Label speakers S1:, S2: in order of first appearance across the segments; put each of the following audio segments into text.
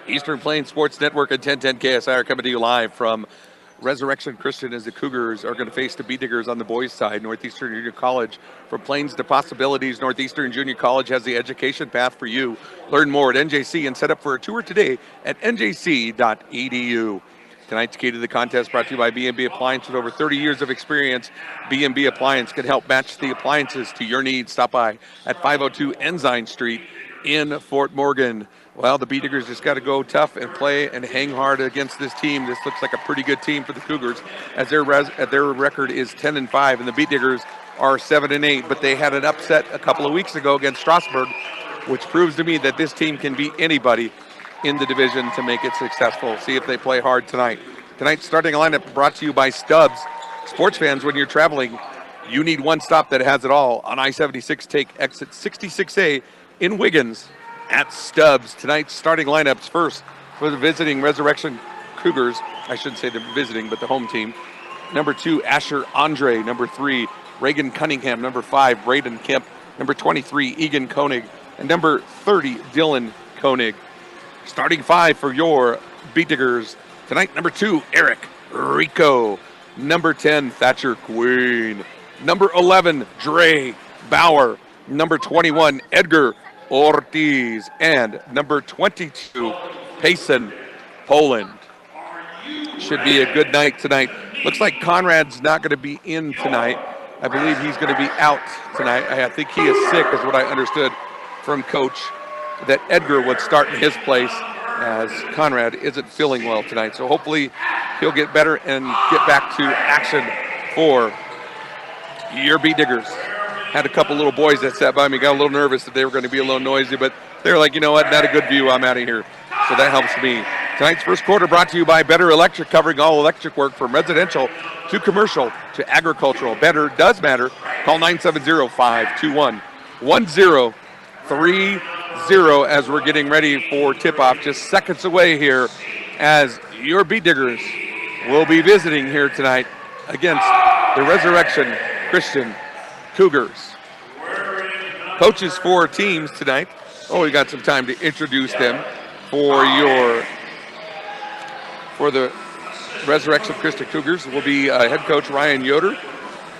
S1: Eastern Plains Sports Network and 1010 KSI are coming to you live from Resurrection Christian as the Cougars are going to face the Bee Diggers on the boys' side. Northeastern Junior College, from Plains to possibilities, Northeastern Junior College has the education path for you. Learn more at NJC and set up for a tour today at njc.edu. Tonight's key to the contest brought to you by B&B Appliance. With over 30 years of experience, B&B Appliance can help match the appliances to your needs. Stop by at 502 Ensign Street in Fort Morgan. Well, the Bee Diggers just got to go tough and play and hang hard against this team. This looks like a pretty good team for the Cougars, as their record is 10-5, and the Bee Diggers are 7-8. But they had an upset a couple of weeks ago against Strasburg, which proves to me that this team can beat anybody in the division to make it successful. See if they play hard tonight. Tonight's starting lineup brought to you by Stubbs. Sports fans, when you're traveling, you need one stop that has it all. On I-76, take exit 66A in Wiggins at Stubbs. Tonight's starting lineups first for the visiting Resurrection Cougars. I shouldn't say the visiting, but the home team. Number 2, Asher Andre. Number 3, Reagan Cunningham. Number 5, Braden Kemp. Number 23, Egan Koenig. And number 30, Dylan Koenig. Starting 5 for your Bee Diggers tonight. Number 2, Eric Rico. Number 10, Thatcher Queen. Number 11, Dre Bauer. Number 21, Edgar Ortiz. And number 22, Payson Poland. Should be a good night tonight. Looks like Conrad's not going to be in tonight. I believe he's going to be out tonight. I think he is sick, is what I understood from Coach, that Edgar would start in his place, as Conrad isn't feeling well tonight. So hopefully he'll get better and get back to action for your Bee Diggers. Had a couple little boys that sat by me, got a little nervous that they were going to be a little noisy, but they're like, you know what, not a good view, I'm out of here. So that helps me. Tonight's first quarter brought to you by Better Electric, covering all electric work from residential to commercial to agricultural. Better does matter. Call 970-521-1030 as we're getting ready for tip-off, just seconds away here, as your Bee Diggers will be visiting here tonight against the Resurrection Christian Cougars. Coaches for teams tonight. Oh, we got some time to introduce them for the Resurrection Christian Cougars. Will be head coach Ryan Yoder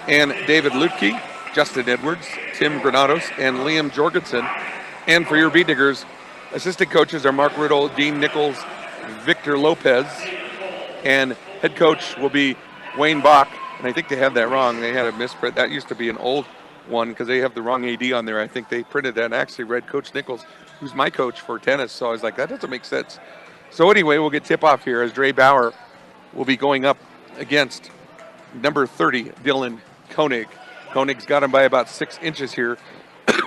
S1: and David Lutke, Justin Edwards, Tim Granados, and Liam Jorgensen. And for your Bee Diggers, assistant coaches are Mark Riddle, Dean Nichols, Victor Lopez, and head coach will be Wayne Bach. And I think they had that wrong. They had a misprint. That used to be an old one because they have the wrong AD on there. I think they printed that and actually read Coach Nichols, who's my coach for tennis. So I was like, that doesn't make sense. So anyway, we'll get tip-off here as Dre Bauer will be going up against number 30, Dylan Koenig. Koenig's got him by about 6 inches here.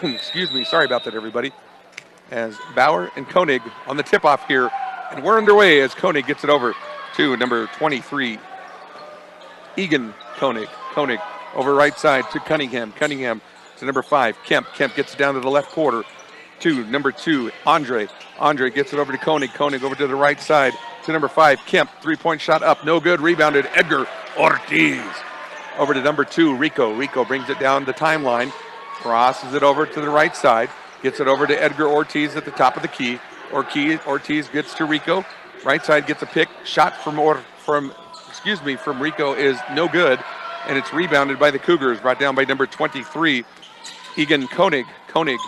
S1: Excuse me. Sorry about that, everybody. As Bauer and Koenig on the tip-off here. And we're underway as Koenig gets it over to number 23, Egan Koenig. Koenig over right side to Cunningham. Cunningham to number 5, Kemp. Kemp gets it down to the left quarter to number 2, Andre. Andre gets it over to Koenig. Koenig over to the right side to number 5, Kemp. Three-point shot up, no good. Rebounded, Edgar Ortiz. Over to number 2, Rico. Rico brings it down the timeline. Crosses it over to the right side. Gets it over to Edgar Ortiz at the top of the key. Ortiz gets to Rico. Right side gets a pick. Shot from Rico is no good, and it's rebounded by the Cougars, brought down by number 23, Egan Koenig. Koenig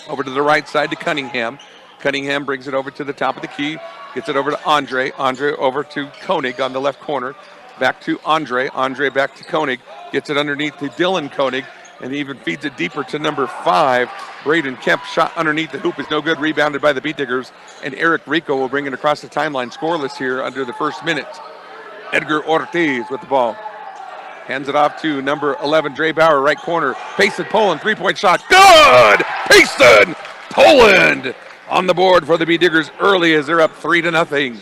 S1: over to the right side to Cunningham. Cunningham brings it over to the top of the key, gets it over to Andre. Andre over to Koenig on the left corner. Back to Andre. Andre back to Koenig. Gets it underneath to Dylan Koenig, and he even feeds it deeper to number 5, Braden Kemp. Shot underneath the hoop is no good, rebounded by the Bee Diggers, and Eric Rico will bring it across the timeline, scoreless here under the first minute. Edgar Ortiz with the ball. Hands it off to number 11, Dre Bauer, right corner. Payson Poland, three-point shot. Good! Payson Poland on the board for the Bee Diggers early as they're up 3-0.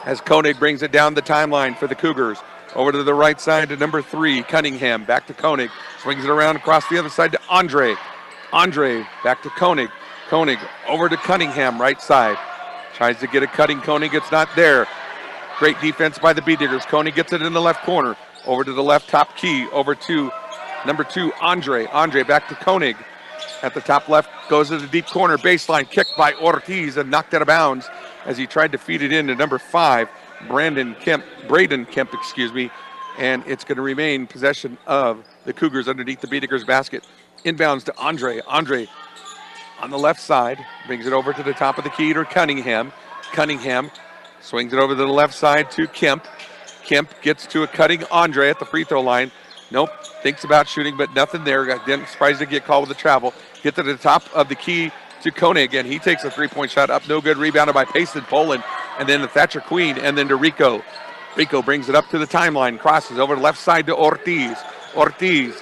S1: As Koenig brings it down the timeline for the Cougars. Over to the right side to number 3, Cunningham. Back to Koenig. Swings it around across the other side to Andre. Andre back to Koenig. Koenig over to Cunningham, right side. Tries to get a cutting Koenig. It's not there. Great defense by the Bee Diggers. Koenig gets it in the left corner. Over to the left top key. Over to number 2, Andre. Andre back to Koenig. at the top left, goes to the deep corner, baseline, kicked by Ortiz and knocked out of bounds as he tried to feed it in to number 5, Braden Kemp, and it's going to remain possession of the Cougars underneath the Beat-Diggers basket. Inbounds to Andre. Andre on the left side, brings it over to the top of the key to Cunningham. Cunningham swings it over to the left side to Kemp. Kemp gets to a cutting Andre at the free throw line. Nope, thinks about shooting, but nothing there. Didn't surprised to get called with the travel. Get to the top of the key to Koenig, and he takes a three-point shot up, no good. Rebounded by Payson Poland, and then to Thatcher Queen, and then to Rico. Rico brings it up to the timeline, crosses over the left side to Ortiz. Ortiz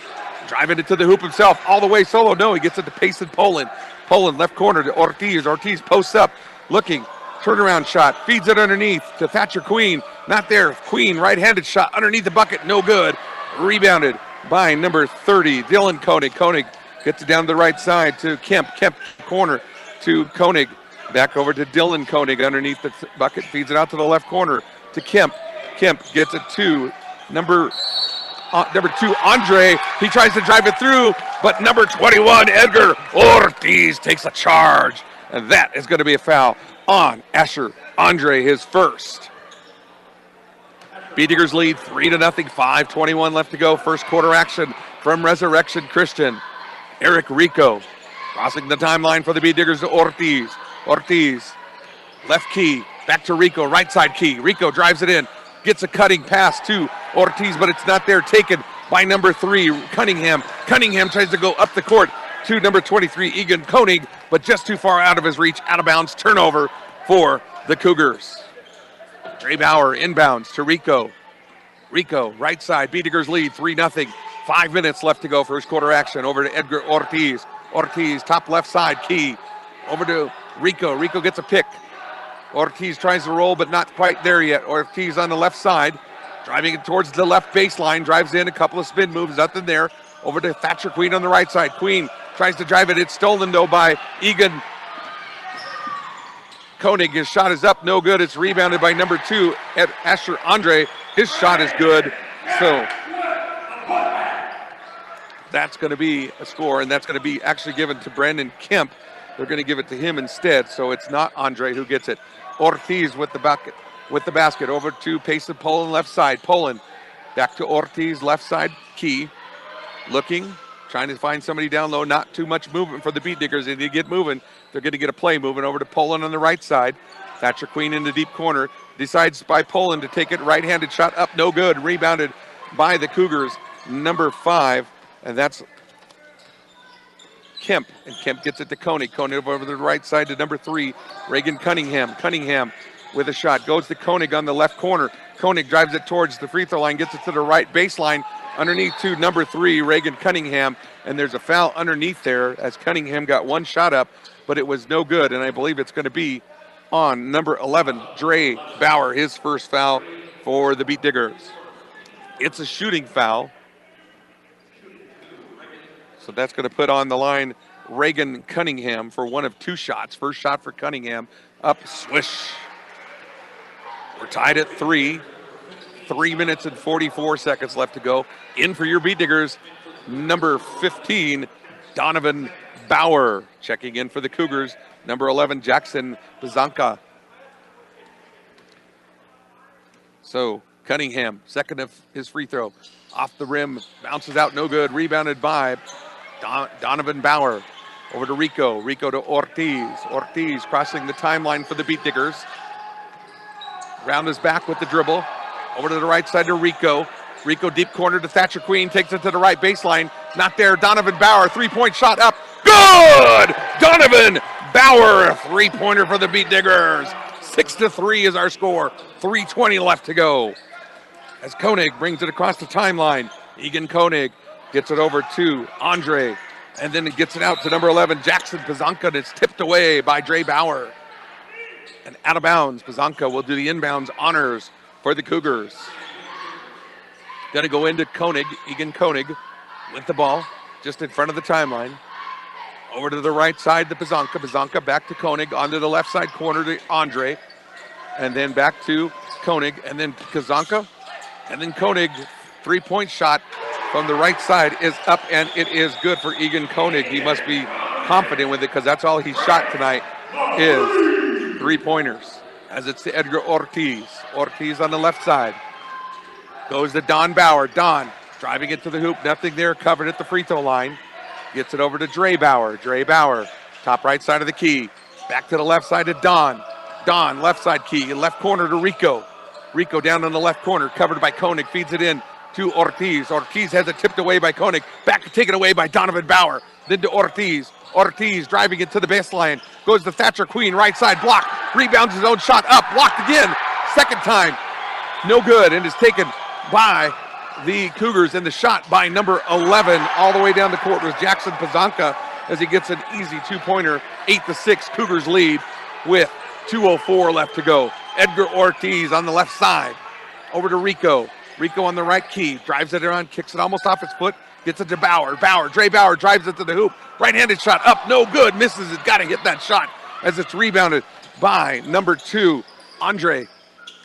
S1: driving it to the hoop himself, all the way solo. No, he gets it to Payson Poland. Poland left corner to Ortiz. Ortiz posts up, looking, turnaround shot, feeds it underneath to Thatcher Queen. Not there. Queen, right-handed shot underneath the bucket, no good. Rebounded by number 30, Dylan Koenig. Koenig gets it down the right side to Kemp. Kemp corner to Koenig. Back over to Dylan Koenig underneath the bucket. Feeds it out to the left corner to Kemp. Kemp gets it to number 2, Andre. He tries to drive it through, but number 21, Edgar Ortiz takes a charge. And that is going to be a foul on Asher Andre, his first. Beat-Diggers lead 3-0, 5:21 left to go. First quarter action from Resurrection Christian. Eric Rico crossing the timeline for the Beat-Diggers to Ortiz. Ortiz, left key, back to Rico, right side key. Rico drives it in, gets a cutting pass to Ortiz, but it's not there. Taken by number 3, Cunningham. Cunningham tries to go up the court to number 23, Egan Koenig, but just too far out of his reach, out of bounds, turnover for the Cougars. Dre Bauer inbounds to Rico. Rico, right side, Beat-Diggers lead 3-0. 5 minutes left to go, first quarter action. Over to Edgar Ortiz. Ortiz, top left side, key. Over to Rico. Rico gets a pick. Ortiz tries to roll, but not quite there yet. Ortiz on the left side, driving it towards the left baseline, drives in a couple of spin moves, nothing there. Over to Thatcher Queen on the right side. Queen tries to drive it. It's stolen, though, by Egan Koenig. His shot is up, no good. It's rebounded by number 2, Asher Andre. His shot is good. So that's going to be a score, and that's going to be actually given to Brandon Kemp. They're going to give it to him instead, so it's not Andre who gets it. Ortiz with the basket over to Payson Poland left side. Poland back to Ortiz left side key. Looking, trying to find somebody down low. Not too much movement for the Beat-Diggers. If they get moving, they're going to get a play moving over to Poland on the right side. Thatcher Queen in the deep corner. Decides by Poland to take it. Right-handed shot up, no good. Rebounded by the Cougars, number 5. And that's Kemp. And Kemp gets it to Koenig. Koenig over the right side to number 3, Reagan Cunningham. Cunningham with a shot. Goes to Koenig on the left corner. Koenig drives it towards the free throw line. Gets it to the right baseline. Underneath to number 3, Reagan Cunningham. And there's a foul underneath there as Cunningham got one shot up, but it was no good. And I believe it's going to be on number 11, Dre Bauer, his first foul for the Beat-Diggers. It's a shooting foul. So that's going to put on the line Reagan Cunningham for one of 2 shots. First shot for Cunningham, up, swish. We're tied at 3. 3 minutes and 44 seconds left to go. In for your Beat-Diggers, number 15, Donovan Bauer. Checking in for the Cougars, number 11, Jackson Bazanka. So Cunningham, second of his free throw. Off the rim, bounces out, no good. Rebounded by Donovan Bauer. Over to Rico. Rico to Ortiz. Ortiz crossing the timeline for the Beat-Diggers. Round his back with the dribble. Over to the right side to Rico. Rico deep corner to Thatcher Queen. Takes it to the right baseline. Not there. Donovan Bauer. 3-point shot up. Good! Donovan Bauer. A 3-pointer for the Beat-Diggers. 6-3 is our score. 3:20 left to go. As Koenig brings it across the timeline. Egan Koenig gets it over to Andre. And then it gets it out to number 11, Jackson Bazanka. And it's tipped away by Dre Bauer. And out of bounds, Bazanka will do the inbounds honors for the Cougars. Going to go into Koenig, Egan Koenig with the ball just in front of the timeline. Over to the right side to Bazanka. Bazanka back to Koenig, onto the left side corner to Andre. And then back to Koenig, and then Bazanka. And then Koenig, 3-point shot from the right side is up, and it is good for Egan Koenig. He must be confident with it because that's all he's shot tonight is 3-pointers. As it's to Edgar Ortiz. Ortiz on the left side. Goes to Don Bauer. Don driving it to the hoop. Nothing there. Covered at the free throw line. Gets it over to Dre Bauer. Dre Bauer, top right side of the key. Back to the left side to Don. Don, left side key. Left corner to Rico. Rico down in the left corner. Covered by Koenig. Feeds it in to Ortiz. Ortiz has it tipped away by Koenig. Back taken away by Donovan Bauer. Then to Ortiz. Ortiz driving it to the baseline. Goes to Thatcher Queen, right side, block. Rebounds his own shot, up, blocked again. Second time, no good, and is taken by the Cougars. And the shot by number 11 all the way down the court was Jackson Pazanka as he gets an easy 2-pointer. 8-6, Cougars lead with 2:04 left to go. Edgar Ortiz on the left side. Over to Rico. Rico on the right key. Drives it around, kicks it almost off his foot. Gets it to Bauer. Dre Bauer drives it to the hoop. Right-handed shot up, no good. Misses it, got to hit that shot as it's rebounded by number 2, Andre.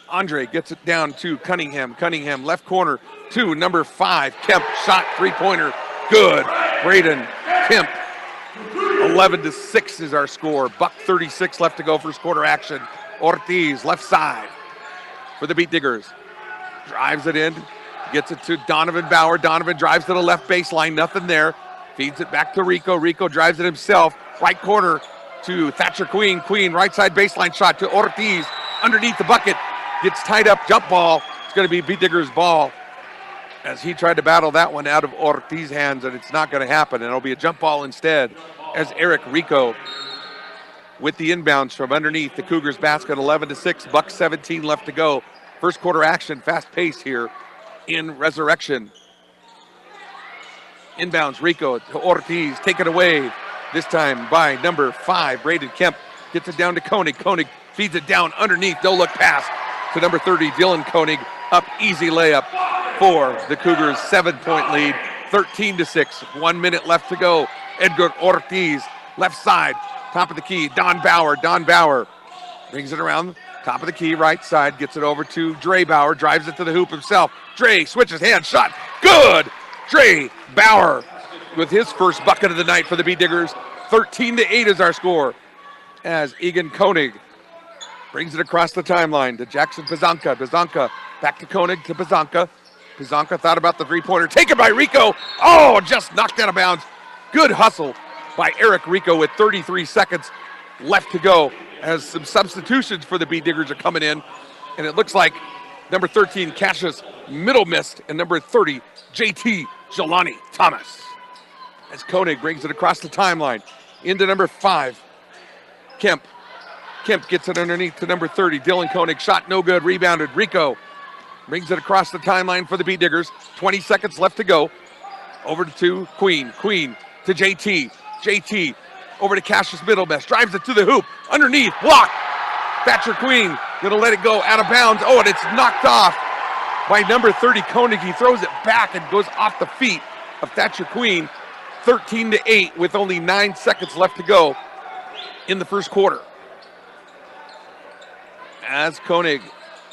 S1: Andre gets it down to Cunningham. Cunningham, left corner to number 5, Kemp. Shot, 3-pointer, good. Braden Kemp. 11-6 is our score. $1:36 left to go, first quarter action. Ortiz, left side for the Beat Diggers. Drives it in. Gets it to Donovan Bauer. Donovan drives to the left baseline. Nothing there. Feeds it back to Rico. Rico drives it himself. Right corner to Thatcher Queen. Queen, right side baseline shot to Ortiz. Underneath the bucket. Gets tied up. Jump ball. It's going to be Beat Diggers' ball as he tried to battle that one out of Ortiz's hands, and it's not going to happen. And it'll be a jump ball instead as Eric Rico with the inbounds from underneath the Cougars basket. 11-6. $1:17 left to go. First quarter action. Fast pace here in Resurrection. Inbounds, Rico to Ortiz, taken away this time by number 5, Braden Kemp. Gets it down to Koenig. Koenig feeds it down underneath, no look pass to number 30, Dylan Koenig. Up, easy layup for the Cougars, 7-point lead, 13-6. 1 minute left to go. Edgar Ortiz, left side, top of the key, Don Bauer. Don Bauer brings it around, top of the key, right side, gets it over to Dre Bauer, drives it to the hoop himself. Dre switches hands, shot, good! Dre Bauer with his first bucket of the night for the Beat Diggers. 13-8 is our score as Egan Koenig brings it across the timeline to Jackson Pazanka. Pazanka back to Koenig to Pazanka. Pazanka thought about the 3-pointer, taken by Rico. Oh, just knocked out of bounds. Good hustle by Eric Rico with 33 seconds left to go as some substitutions for the Beat Diggers are coming in. And it looks like number 13, Cassius Middle missed, and number 30, JT Jelani Thomas. As Koenig brings it across the timeline into number 5, Kemp. Kemp gets it underneath to number 30, Dylan Koenig. Shot no good, rebounded. Rico brings it across the timeline for the Beat Diggers. 20 seconds left to go. Over to Queen. Queen to JT. JT over to Cassius Middlemess. Drives it to the hoop. Underneath, block. Thatcher Queen gonna let it go out of bounds. Oh, and it's knocked off by number 30, Koenig. He throws it back and goes off the feet of Thatcher Queen. 13-8 with only 9 seconds left to go in the first quarter. As Koenig,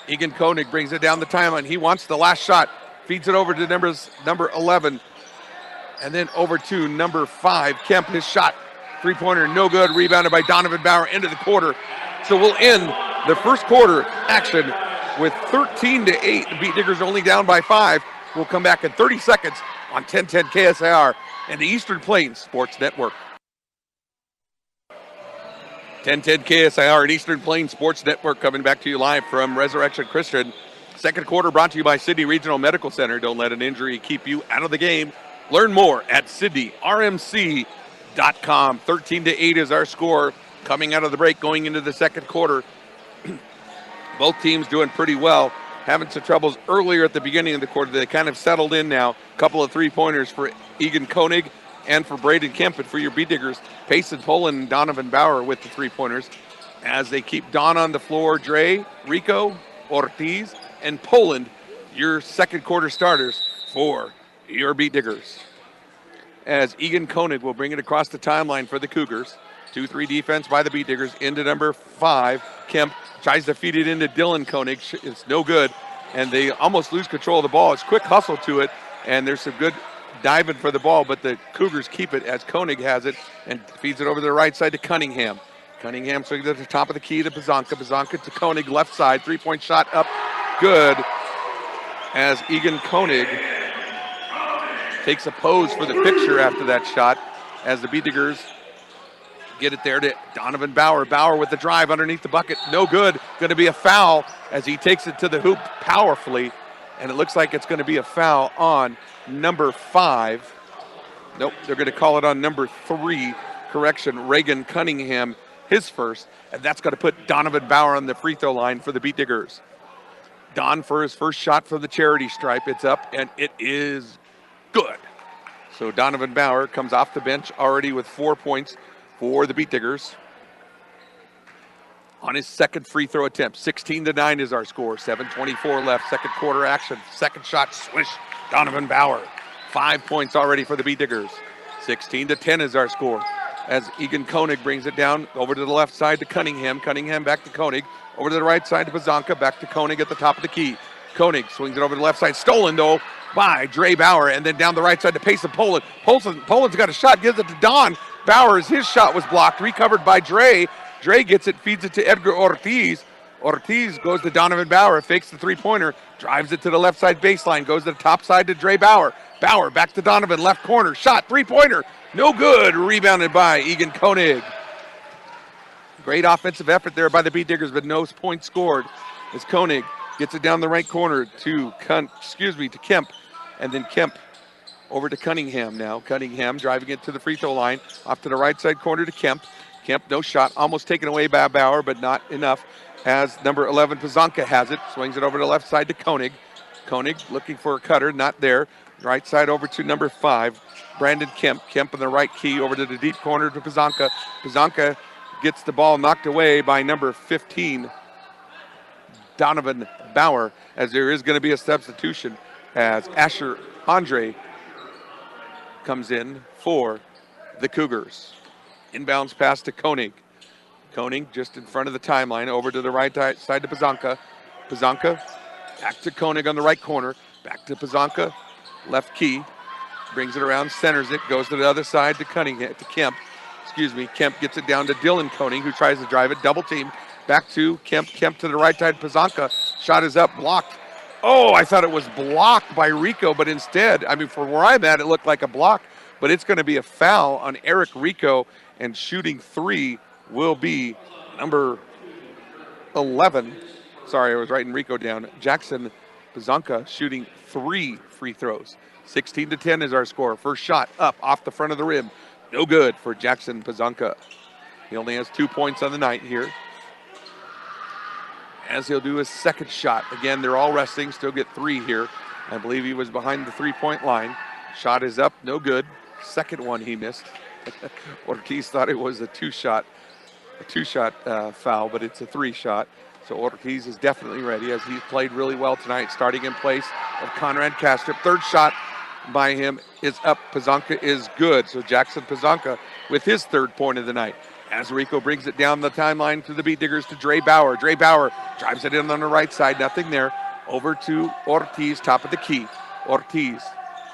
S1: Egan Koenig brings it down the timeline. He wants the last shot. Feeds it over to number 11. And then over to number 5, Kemp. His shot, 3-pointer, no good. Rebounded by Donovan Bauer into the quarter. So we'll end the first quarter action with 13-8. The Beat Diggers only down by 5. We'll come back in 30 seconds on 1010 KSIR and the Eastern Plains Sports Network. 1010 KSIR and Eastern Plains Sports Network coming back to you live from Resurrection Christian. Second quarter brought to you by Sydney Regional Medical Center. Don't let an injury keep you out of the game. Learn more at SydneyRMC.com. 13-8 is our score coming out of the break, going into the second quarter. Both teams doing pretty well. Having some troubles earlier at the beginning of the quarter. They kind of settled in now. A couple of 3-pointers for Egan Koenig and for Braden Kemp. And for your Beat Diggers, Payson Poland and Donovan Bauer with the 3-pointers. As they keep Don on the floor, Dre, Rico, Ortiz, and Poland, your second quarter starters for your Beat Diggers. As Egan Koenig will bring it across the timeline for the Cougars. 2-3 defense by the Beat Diggers into number 5, Kemp. Tries to feed it into Dylan Koenig. It's no good, and they almost lose control of the ball. It's quick hustle to it, and there's some good diving for the ball, but the Cougars keep it as Koenig has it and feeds it over to the right side to Cunningham. Cunningham swings it at the top of the key to Pazanka. Pazanka to Koenig, left side, three-point shot up, good, as Egan Koenig takes a pose for the picture after that shot as the B-Diggers get it there to Donovan Bauer. Bauer with the drive underneath the bucket, no good, going to be a foul as he takes it to the hoop powerfully, and it looks like it's going to be a foul on number 5. Nope, they're going to call it on number 3. Correction, Reagan Cunningham, his first, and that's going to put Donovan Bauer on the free throw line for the Beat Diggers. Don for his first shot from the charity stripe. It's up, and it is good. So Donovan Bauer comes off the bench already with 4 points for the Beat Diggers. On his second free throw attempt, 16-9 is our score. 7:24 left, second quarter action. Second shot, swish, Donovan Bauer. 5 points already for the Beat Diggers. 16-10 is our score. As Egan Koenig brings it down over to the left side to Cunningham. Cunningham back to Koenig. Over to the right side to Pazanka. Back to Koenig at the top of the key. Koenig swings it over to the left side. Stolen, though, by Dre Bauer. And then down the right side to Payson Poland. Poland's got a shot. Gives it to Don. Bauer, his shot was blocked. Recovered by Dre. Dre gets it. Feeds it to Edgar Ortiz. Ortiz goes to Donovan Bauer. Fakes the three-pointer. Drives it to the left side baseline. Goes to the top side to Dre Bauer. Bauer back to Donovan. Left corner. Shot. Three-pointer. No good. Rebounded by Egan Koenig. Great offensive effort there by the Beat Diggers, but no points scored as Koenig gets it down the right corner to Kemp, and then Kemp over to Cunningham now. Cunningham driving it to the free throw line, off to the right side corner to Kemp. Kemp, no shot, almost taken away by Bauer, but not enough as number 11 Pazanka has it. Swings it over to the left side to Koenig. Koenig looking for a cutter, not there. Right side over to number 5, Brandon Kemp. Kemp in the right key over to the deep corner to Pazanka. Pazanka gets the ball knocked away by number 15, Donovan Bauer, as there is going to be a substitution as Asher Andre comes in for the Cougars. Inbounds pass to Koenig. Koenig just in front of the timeline, over to the right side to Pazanka. Pazanka back to Koenig on the right corner. Back to Pazanka, left key. Brings it around, centers it, goes to the other side to Cunningham, to Kemp. Kemp gets it down to Dylan Koenig, who tries to drive it. Double team. Back to Kemp. Kemp to the right side. Pazanka. Shot is up. Blocked. Oh, I thought it was blocked by Rico, but instead, from where I'm at, it looked like a block. But it's going to be a foul on Eric Rico, and shooting 3 will be number 11. Sorry, I was writing Rico down. Jackson Pazanka shooting 3 free throws. 16-10 is our score. First shot up off the front of the rim. No good for Jackson Pazanka. He only has 2 points on the night here. As he'll do his second shot. Again, they're all resting, still get 3 here. I believe he was behind the three-point line. Shot is up, no good. Second one he missed. Ortiz thought it was a two-shot foul, but it's a 3-shot. So Ortiz is definitely ready, as he's played really well tonight, starting in place of Conrad Kastrup. Third shot by him is up. Pazanka is good. So Jackson Pazanka with his 3rd point of the night. As Rico brings it down the timeline to the Beat Diggers to Dre Bauer. Dre Bauer drives it in on the right side. Nothing there. Over to Ortiz, top of the key. Ortiz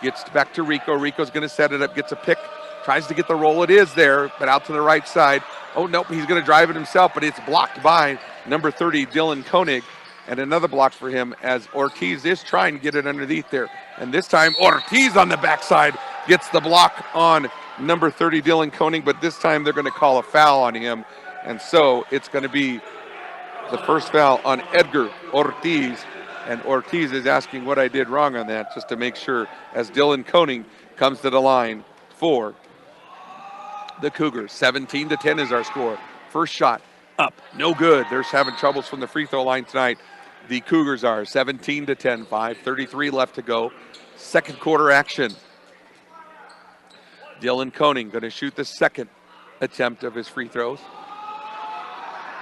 S1: gets back to Rico. Rico's going to set it up, gets a pick. Tries to get the roll. It is there, but out to the right side. Oh, nope, he's going to drive it himself, but it's blocked by number 30, Dylan Koenig. And another block for him as Ortiz is trying to get it underneath there. And this time Ortiz on the backside gets the block on number 30, Dylan Koenig, but this time they're going to call a foul on him. And so it's going to be the first foul on Edgar Ortiz. And Ortiz is asking what I did wrong on that, just to make sure, as Dylan Koenig comes to the line for the Cougars. 17-10 is our score. First shot up, no good. They're having troubles from the free throw line tonight. The Cougars are 17-10, 5:33 left to go. Second quarter action. Dylan Koenig going to shoot the second attempt of his free throws.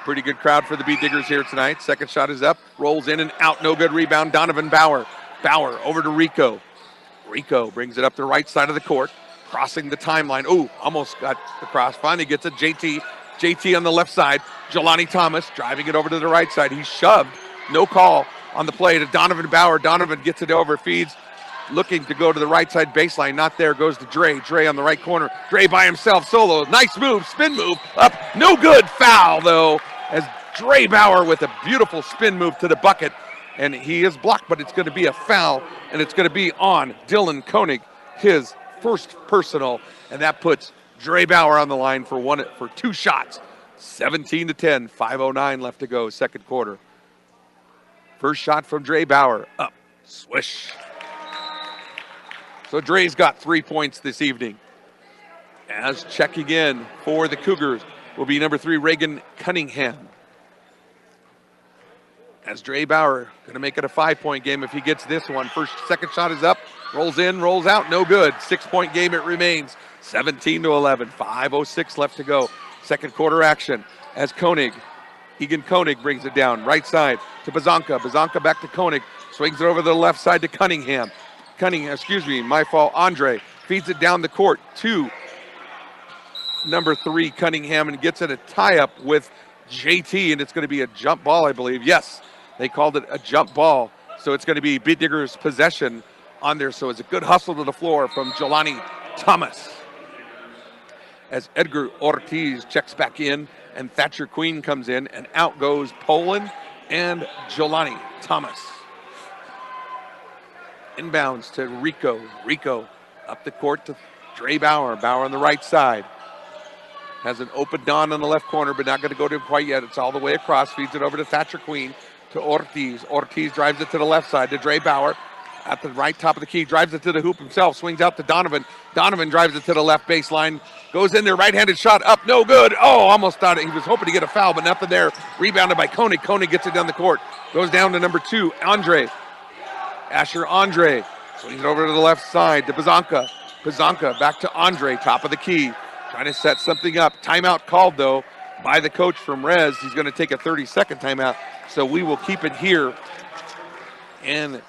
S1: Pretty good crowd for the Beat Diggers here tonight. Second shot is up, rolls in and out, no good. Rebound, Donovan Bauer. Bauer over to Rico. Rico brings it up the right side of the court, crossing the timeline. Ooh, almost got across. Finally gets it. JT on the left side. Jelani Thomas driving it over to the right side. He's shoved. No call on the play to Donovan Bauer. Donovan gets it over, feeds looking to go to the right side baseline. Not there. Goes to Dre. Dre on the right corner. Dre by himself, solo. Nice move, spin move. Up. No good. Foul, though, as Dre Bauer with a beautiful spin move to the bucket. And he is blocked, but it's going to be a foul, and it's going to be on Dylan Koenig, his first personal. And that puts Dre Bauer on the line for 2 shots. 17-10, 5:09 left to go, second quarter. First shot from Dre Bauer, up, swish. So Dre's got 3 points this evening. As checking in for the Cougars will be number 3, Reagan Cunningham. As Dre Bauer going to make it a 5-point game if he gets this one. Second shot is up, rolls in, rolls out, no good. 6-point game it remains, 17-11, 5:06 left to go. Second quarter action as Egan Koenig brings it down, right side to Bazanka. Bazanka back to Koenig, swings it over to the left side to Cunningham. My fault, Andre feeds it down the court to number 3, Cunningham, and gets it a tie-up with JT, and it's going to be a jump ball, I believe. Yes, they called it a jump ball, so it's going to be Beat Diggers' possession on there. So it's a good hustle to the floor from Jelani Thomas. As Edgar Ortiz checks back in, and Thatcher Queen comes in, and out goes Poland and Jelani Thomas. Inbounds to Rico. Rico up the court to Dre Bauer. Bauer on the right side. Has an open Don on the left corner, but not going to go to him quite yet. It's all the way across. Feeds it over to Thatcher Queen, to Ortiz. Ortiz drives it to the left side to Dre Bauer. At the right top of the key, drives it to the hoop himself, swings out to Donovan. Donovan drives it to the left baseline, goes in there, right-handed shot up, no good. Oh, almost thought he was hoping to get a foul, but nothing there. Rebounded by Koenig. Koenig gets it down the court. Goes down to number 2, Andre. Asher Andre swings it over to the left side to Bazanka. Bazanka back to Andre, top of the key. Trying to set something up. Timeout called, though, by the coach from Rez. He's going to take a 30-second timeout, so we will keep it here and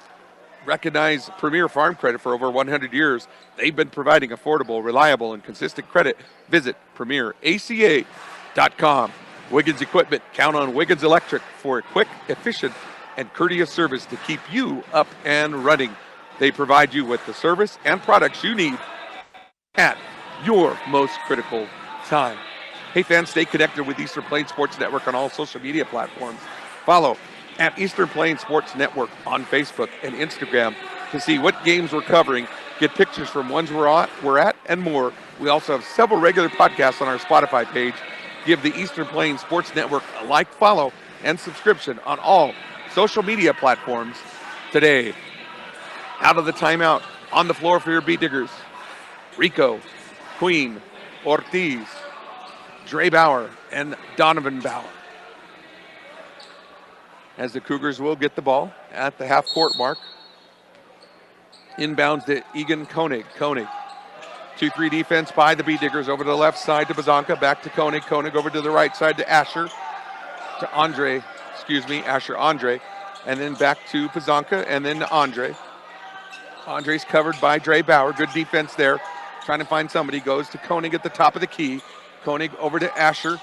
S1: recognize Premier Farm Credit for over 100 years. They've been providing affordable, reliable, and consistent credit. Visit PremierACA.com. Wiggins Equipment. Count on Wiggins Electric for a quick, efficient, and courteous service to keep you up and running. They provide you with the service and products you need at your most critical time. Hey fans, stay connected with Eastern Plains Sports Network on all social media platforms. Follow at Eastern Plains Sports Network on Facebook and Instagram to see what games we're covering, get pictures from ones we're at, and more. We also have several regular podcasts on our Spotify page. Give the Eastern Plains Sports Network a like, follow, and subscription on all social media platforms today. Out of the timeout, on the floor for your Beat Diggers, Rico, Queen, Ortiz, Dre Bauer, and Donovan Bauer. As the Cougars will get the ball at the half-court mark. Inbounds to Egan Koenig. Koenig, 2-3 defense by the Beat Diggers over to the left side to Bazanka, back to Koenig. Koenig over to the right side to Asher, Asher Andre, and then back to Bazanka, and then to Andre. Andre's covered by Dre Bauer. Good defense there. Trying to find somebody. Goes to Koenig at the top of the key. Koenig over to Asher.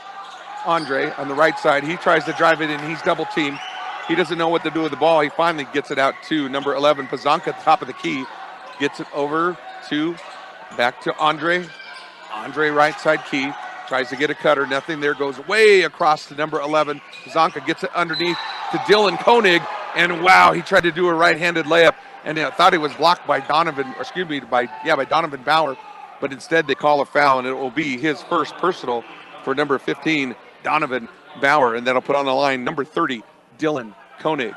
S1: Andre on the right side. He tries to drive it in. He's double teamed. He doesn't know what to do with the ball. He finally gets it out to number 11, Bazanka at the top of the key. Gets it over to, back to Andre. Andre right side key. Tries to get a cutter. Nothing there. Goes way across to number 11. Bazanka gets it underneath to Dylan Koenig. And wow, he tried to do a right-handed layup. And I thought he was blocked by Donovan Bauer. But instead they call a foul, and it will be his first personal for number 15, Donovan Bauer. And that'll put on the line number 30, Dylan Koenig.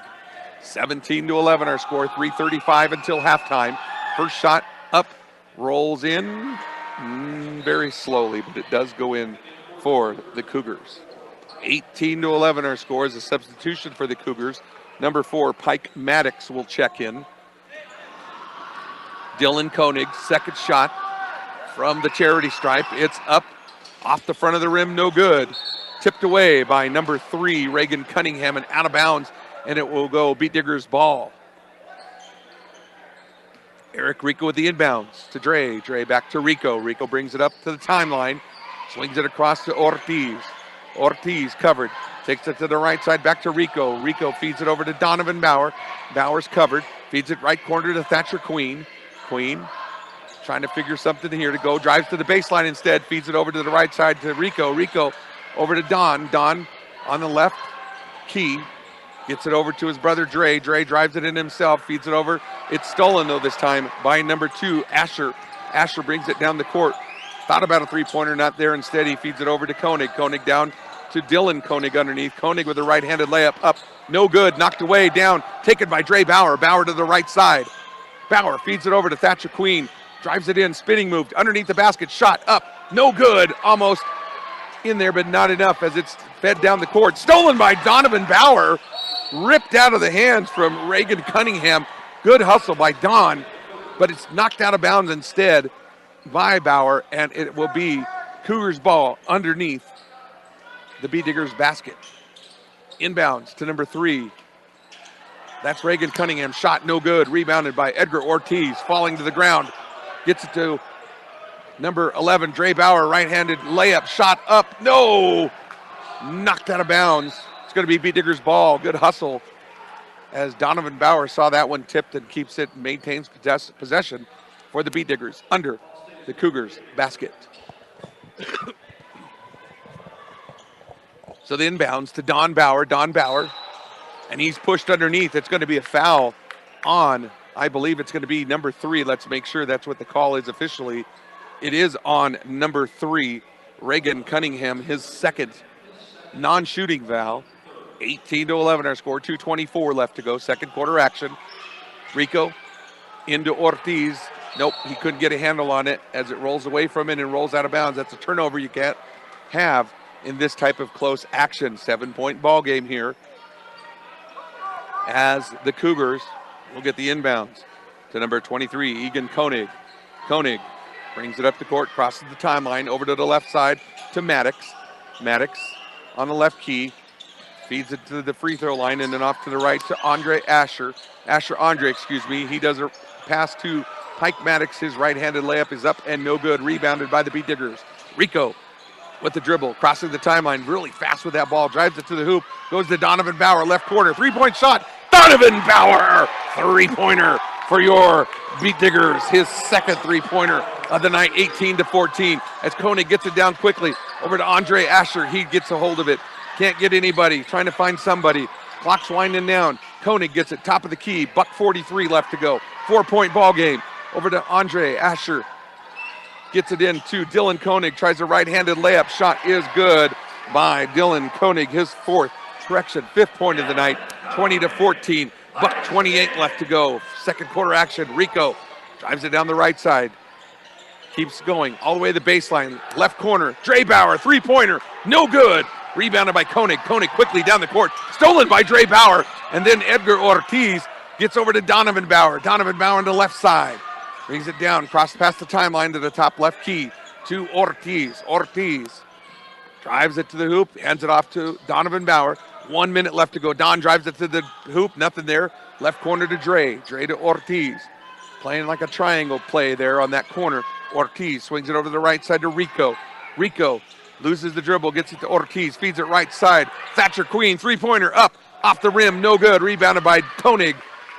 S1: 17-11 our score, 3:35 until halftime. First shot up, rolls in very slowly, but it does go in for the Cougars. 18-11 our score is a substitution for the Cougars. Number 4, Pike Maddox will check in. Dylan Koenig, second shot from the charity stripe. It's up off the front of the rim, no good. Tipped away by number 3, Reagan Cunningham, and out of bounds, and it will go Beat Diggers ball. Eric Rico with the inbounds to Dre. Dre back to Rico. Rico brings it up to the timeline. Swings it across to Ortiz. Ortiz covered Takes it to the right side, back to Rico. Rico feeds it over to Donovan Bauer. Bauer's covered. Feeds it right corner to Thatcher Queen. Queen trying to figure something here to go. Drives to the baseline instead. Feeds it over to the right side to Rico. Rico over to Don. Don on the left key. Gets it over to his brother Dre. Dre drives it in himself. Feeds it over. It's stolen though this time by number 2, Asher. Asher brings it down the court. Thought about a three-pointer, not there. Instead, he feeds it over to Koenig. Koenig down to Dylan Koenig underneath. Koenig with a right-handed layup up. No good. Knocked away. Down. Taken by Dre Bauer. Bauer to the right side. Bauer feeds it over to Thatcher Queen. Drives it in. Spinning move. Underneath the basket. Shot up. No good. Almost in there, but not enough as it's fed down the court. Stolen by Donovan Bauer. Ripped out of the hands from Reagan Cunningham. Good hustle by Don, but it's knocked out of bounds instead by Bauer, and it will be Cougars ball underneath the B-Diggers basket. Inbounds to number 3. That's Reagan Cunningham. Shot no good. Rebounded by Edgar Ortiz. Falling to the ground. Gets it to number 11, Dre Bauer. Right-handed layup. Shot up. No! Knocked out of bounds. It's going to be B-Diggers ball. Good hustle as Donovan Bauer saw that one tipped and keeps it, maintains possession for the B-Diggers under the Cougars basket. So the inbounds to Don Bauer, and he's pushed underneath. It's going to be a foul on, I believe it's going to be number 3. Let's make sure that's what the call is officially. It is on number 3, Reagan Cunningham, his second non-shooting foul. 18-11 our score, 2:24 left to go, second quarter action. Rico into Ortiz. Nope, he couldn't get a handle on it as it rolls away from it and rolls out of bounds. That's a turnover you can't have in this type of close action. 7-point ball game here as the Cougars will get the inbounds to number 23, Egan Koenig. Koenig brings it up the court, crosses the timeline, over to the left side to Maddox. Maddox on the left key, feeds it to the free throw line and then off to the right to Andre Asher. He does a pass to Pike Maddox. His right-handed layup is up and no good. Rebounded by the B-Diggers. Rico with the dribble, crossing the timeline, really fast with that ball. Drives it to the hoop, goes to Donovan Bauer, left corner, three-point shot. Donovan Bauer, three-pointer for your B-Diggers. His second three-pointer of the night, 18-14. As Koenig gets it down quickly, over to Andre Asher. He gets a hold of it. Can't get anybody, trying to find somebody. Clock's winding down. Koenig gets it, top of the key. $1:43 left to go. 4-point ball game. Over to Andre Asher. Gets it in to Dylan Koenig. Tries a right-handed layup. Shot is good by Dylan Koenig. His fifth point of the night. 20-14. $1:28 left to go. Second quarter action. Rico drives it down the right side. Keeps going all the way to the baseline. Left corner. Dre Bauer, three-pointer. No good. Rebounded by Koenig. Koenig quickly down the court. Stolen by Dre Bauer. And then Edgar Ortiz gets over to Donovan Bauer. Donovan Bauer on the left side. Brings it down, crosses past the timeline to the top left key to Ortiz. Ortiz drives it to the hoop, hands it off to Donovan Bauer. 1 minute left to go. Don drives it to the hoop, nothing there. Left corner to Dre. Dre to Ortiz. Playing like a triangle play there on that corner. Ortiz swings it over to the right side to Rico. Rico loses the dribble, gets it to Ortiz, feeds it right side. Thatcher Queen, three-pointer up, off the rim, no good. Rebounded by Koenig,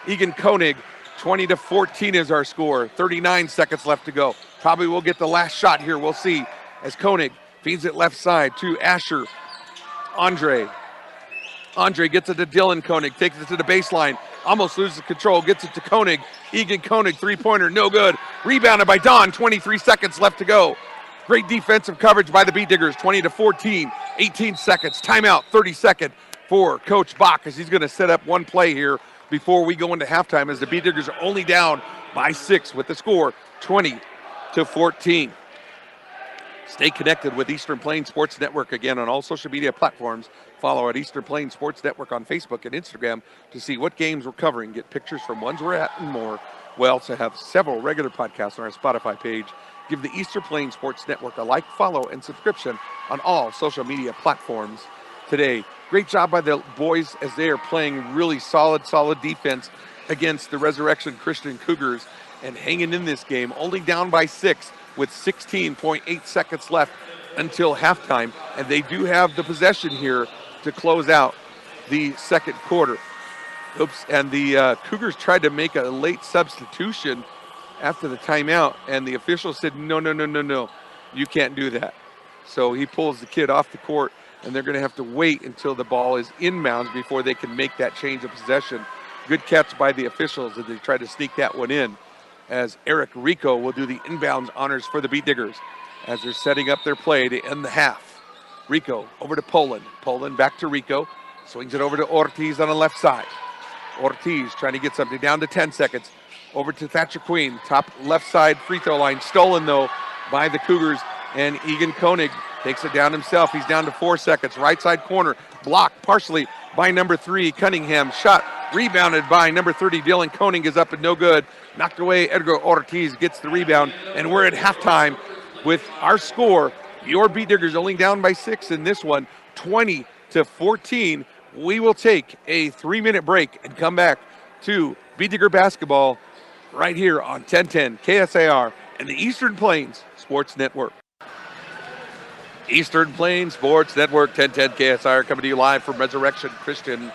S1: Egan Koenig. 20-14 is our score. 39 seconds left to go. Probably will get the last shot here, we'll see. As Koenig feeds it left side to Asher. Andre gets it to Dylan Koenig, takes it to the baseline, almost loses control, gets it to Koenig. Egan Koenig, three-pointer, no good. Rebounded by Don, 23 seconds left to go. Great defensive coverage by the B-Diggers, 20-14, 18 seconds. Timeout, 30-second for Coach Bach as he's going to set up one play here before we go into halftime as the B-Diggers are only down by 6 with the score 20-14. Stay connected with Eastern Plains Sports Network again on all social media platforms. Follow at Eastern Plains Sports Network on Facebook and Instagram to see what games we're covering, get pictures from ones we're at, and more. We also have several regular podcasts on our Spotify page. Give the Eastern Plains Sports Network a like, follow, and subscription on all social media platforms today. Great job by the boys as they are playing really solid defense against the Resurrection Christian Cougars and hanging in this game, only down by 6 with 16.8 seconds left until halftime. And they do have the possession here to close out the second quarter. Oops, and the Cougars tried to make a late substitution after the timeout, and the official said, no, you can't do that. So he pulls the kid off the court, and they're going to have to wait until the ball is inbounds before they can make that change of possession. Good catch by the officials as they try to sneak that one in, as Eric Rico will do the inbounds honors for the Beet Diggers as they're setting up their play to end the half. Rico over to Poland. Poland back to Rico. Swings it over to Ortiz on the left side. Ortiz trying to get something down to 10 seconds. Over to Thatcher Queen. Top left side free throw line. Stolen, though, by the Cougars. And Egan Koenig takes it down himself. He's down to 4 seconds. Right side corner. Blocked partially by number 3, Cunningham. Shot rebounded by number 30, Dylan Koenig, is up and no good. Knocked away. Edgar Ortiz gets the rebound. And we're at halftime with our score. Your Beet Diggers only down by 6 in this one, 20-14. We will take a 3-minute break and come back to Beet Digger basketball right here on 1010 KSAR and the Eastern Plains Sports Network. Eastern Plains Sports Network, 1010 KSR, coming to you live from Resurrection Christian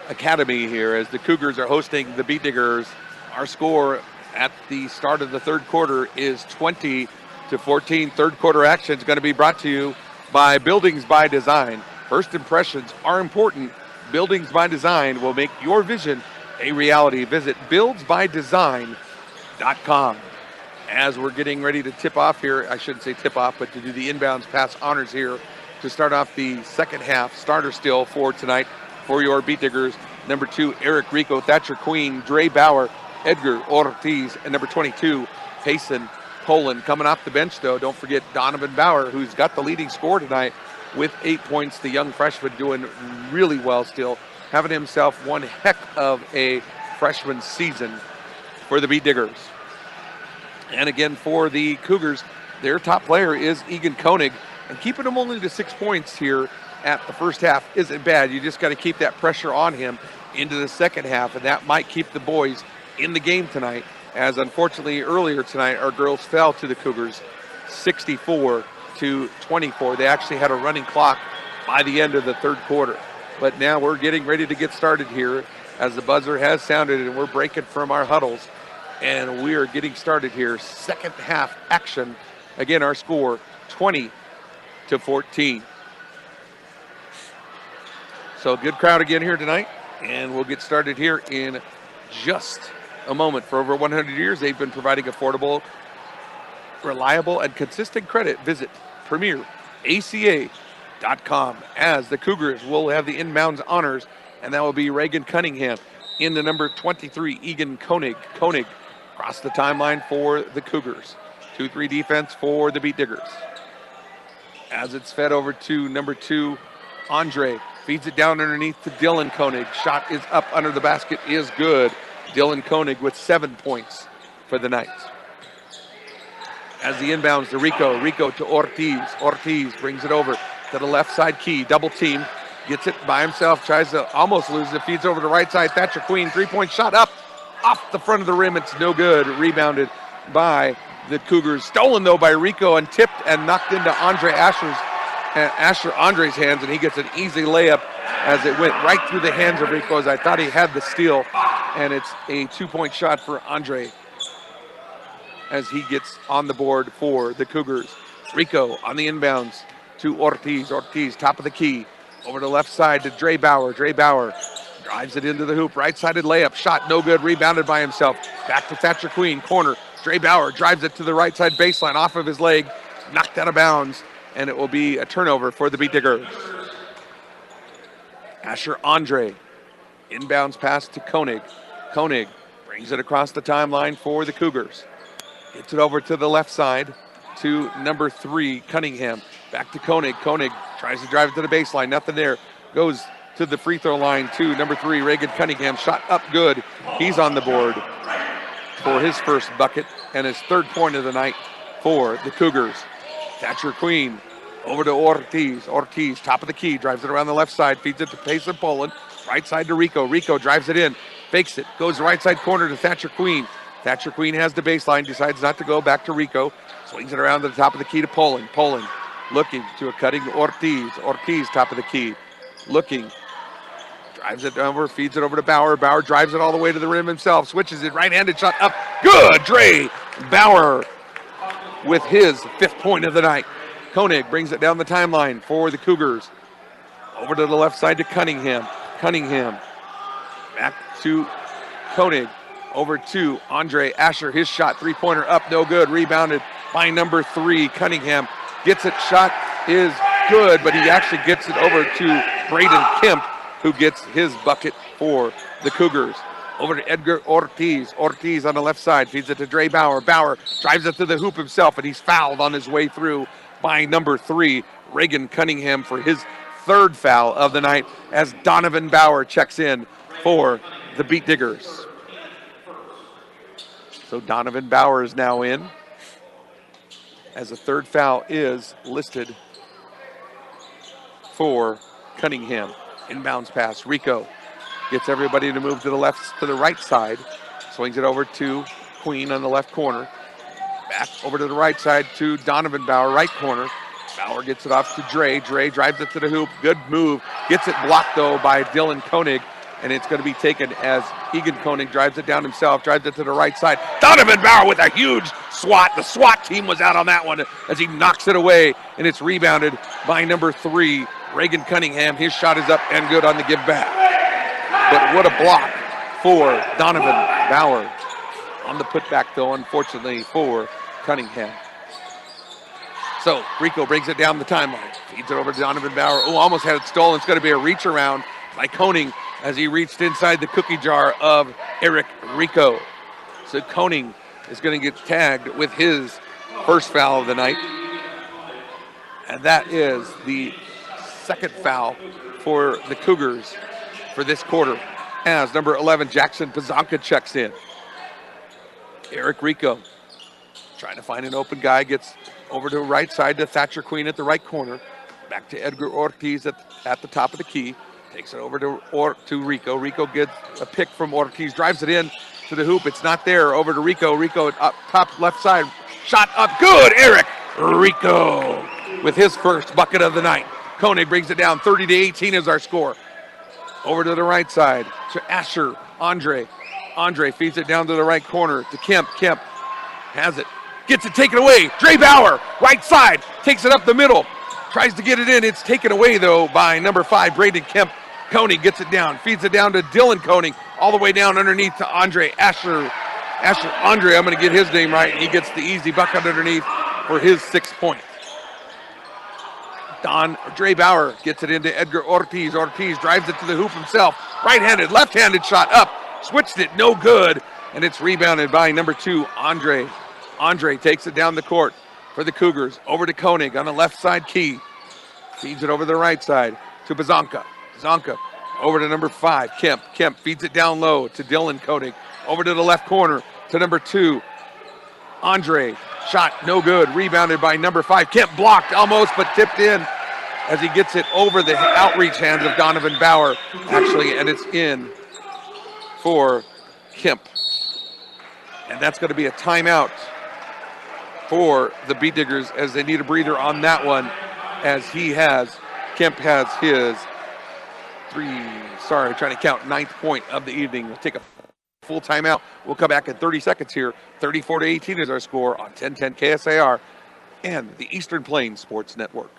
S1: Academy here as the Cougars are hosting the Beet Diggers. Our score at the start of the third quarter is 20-14. Third quarter action is going to be brought to you by Buildings by Design. First impressions are important. Buildings by Design will make your vision a reality. Visit buildsbydesign.com. As we're getting ready to tip off here, I shouldn't say tip off, but to do the inbounds pass honors here to start off the second half. Starter still for tonight for your Beet Diggers. Number 2, Eric Rico, Thatcher Queen, Dre Bauer, Edgar Ortiz, and number 22, Payson Poland. Coming off the bench, though, don't forget Donovan Bauer, who's got the leading score tonight with 8 points. The young freshman doing really well still, having himself one heck of a freshman season for the Beet Diggers. And again, for the Cougars, their top player is Egan Koenig, and keeping him only to 6 points here at the first half isn't bad. You just got to keep that pressure on him into the second half, and that might keep the boys in the game tonight, as unfortunately earlier tonight our girls fell to the Cougars 64-24. They actually had a running clock by the end of the third quarter. But now we're getting ready to get started here as the buzzer has sounded and we're breaking from our huddles. And we are getting started here. Second half action. Again, our score 20-14. So good crowd again here tonight. And we'll get started here in just a moment. For over 100 years, they've been providing affordable, reliable, and consistent credit. Visit PremierACA.com as the Cougars will have the inbounds honors, and that will be Reagan Cunningham in the number 23, Egan Koenig. Koenig across the timeline for the Cougars. 2-3 defense for the Beet Diggers. As it's fed over to number 2, Andre. Feeds it down underneath to Dylan Koenig. Shot is up under the basket, is good. Dylan Koenig with 7 points for the night. As the inbounds to Rico. Rico to Ortiz. Ortiz brings it over to the left side key. Double team. Gets it by himself. Tries to almost lose it. Feeds over to the right side. Thatcher Queen. 3-point shot up. Off the front of the rim. It's no good. Rebounded by the Cougars. Stolen, though, by Rico and tipped and knocked into Andre's hands, and he gets an easy layup as it went right through the hands of Rico, as I thought he had the steal. And it's a 2-point shot for Andre as he gets on the board for the Cougars. Rico on the inbounds to Ortiz. Ortiz, top of the key. Over to the left side to Dre Bauer. Dre Bauer drives it into the hoop. Right-sided layup. Shot no good. Rebounded by himself. Back to Thatcher Queen. Corner. Dre Bauer drives it to the right side baseline off of his leg. Knocked out of bounds. And it will be a turnover for the Beet Diggers. Asher Andre. Inbounds pass to Koenig. Koenig brings it across the timeline for the Cougars. Gets it over to the left side to number 3, Cunningham. Back to Koenig. Koenig tries to drive it to the baseline. Nothing there. Goes to the free throw line to number 3, Reagan Cunningham. Shot up good. He's on the board for his first bucket and his third point of the night for the Cougars. Thatcher Queen over to Ortiz. Ortiz, top of the key, drives it around the left side, feeds it to Payson Poland. Right side to Rico. Rico drives it in, fakes it, goes right side corner to Thatcher Queen. Thatcher Queen has the baseline, decides not to go, back to Rico. Swings it around to the top of the key to Poland. Poland looking to a cutting Ortiz. Ortiz, top of the key. looking. Drives it over, feeds it over to Bauer. Bauer drives it all the way to the rim himself. Switches it, right-handed shot up. Good! Dre Bauer with his 5th point of the night. Koenig brings it down the timeline for the Cougars. Over to the left side to Cunningham. Cunningham back to Koenig. Over to Andre Asher. His shot, 3-pointer up, no good. Rebounded by number 3. Cunningham gets it. Shot is good, but he actually gets it over to Braden Kemp, who gets his bucket for the Cougars. Over to Edgar Ortiz. Ortiz on the left side feeds it to Dre Bauer. Bauer drives it to the hoop himself, and he's fouled on his way through by number 3, Reagan Cunningham, for his 3rd foul of the night, as Donovan Bauer checks in for the Beat Diggers. So Donovan Bauer is now in, as the 3rd foul is listed for Cunningham. Inbounds pass. Rico gets everybody to move to the right side. Swings it over to Queen on the left corner. Back over to the right side to Donovan Bauer, right corner. Bauer gets it off to Dre. Dre drives it to the hoop. Good move. Gets it blocked, though, by Dylan Koenig. And it's going to be taken as Egan Koenig drives it down himself, drives it to the right side. Donovan Bauer with a huge swat. The SWAT team was out on that one as he knocks it away. And it's rebounded by number 3, Reagan Cunningham. His shot is up and good on the give back. But what a block for Donovan Bauer. On the putback, though, unfortunately, for Cunningham. So Rico brings it down the timeline. Feeds it over to Donovan Bauer. Oh, almost had it stolen. It's going to be a reach around by Koenig as he reached inside the cookie jar of Eric Rico. So Koenig is going to get tagged with his 1st foul of the night. And that is the 2nd foul for the Cougars for this quarter, as number 11, Jackson Pazanka, checks in. Eric Rico trying to find an open guy, gets over to the right side to Thatcher Queen at the right corner. Back to Edgar Ortiz at the top of the key. Takes it over to Rico. Rico gets a pick from Ortiz, drives it in to the hoop. It's not there. Over to Rico. Rico up top left side. Shot up. Good. Eric Rico with his 1st bucket of the night. Koenig brings it down. 30-18 is our score. Over to the right side to Asher. Andre feeds it down to the right corner to Kemp. Kemp has it. Gets it taken away. Dre Bauer, right side. Takes it up the middle. Tries to get it in. It's taken away, though, by number 5, Braden Kemp. Koenig gets it down. Feeds it down to Dylan Koenig. All the way down underneath to Andre Asher. Andre, I'm going to get his name right. He gets the easy bucket underneath for his 6th point. Dre Bauer gets it into Edgar Ortiz. Ortiz drives it to the hoop himself. Right-handed, left-handed shot up. Switched it, no good. And it's rebounded by number 2, Andre. Andre takes it down the court for the Cougars. Over to Koenig on the left side key. Feeds it over the right side to Pazanka. Pazanka over to number 5, Kemp. Kemp feeds it down low to Dylan Koenig. Over to the left corner to number 2, Andre. Shot no good. Rebounded by number 5. Kemp blocked almost, but tipped in as he gets it over the outreach hands of Donovan Bauer, actually, and it's in for Kemp. And that's going to be a timeout for the Beat Diggers as they need a breather on that one, as Kemp has his trying to count 9th point of the evening. We'll take a full timeout. We'll come back in 30 seconds here. 34-18 is our score on 1010 KSAR and the Eastern Plains Sports Network.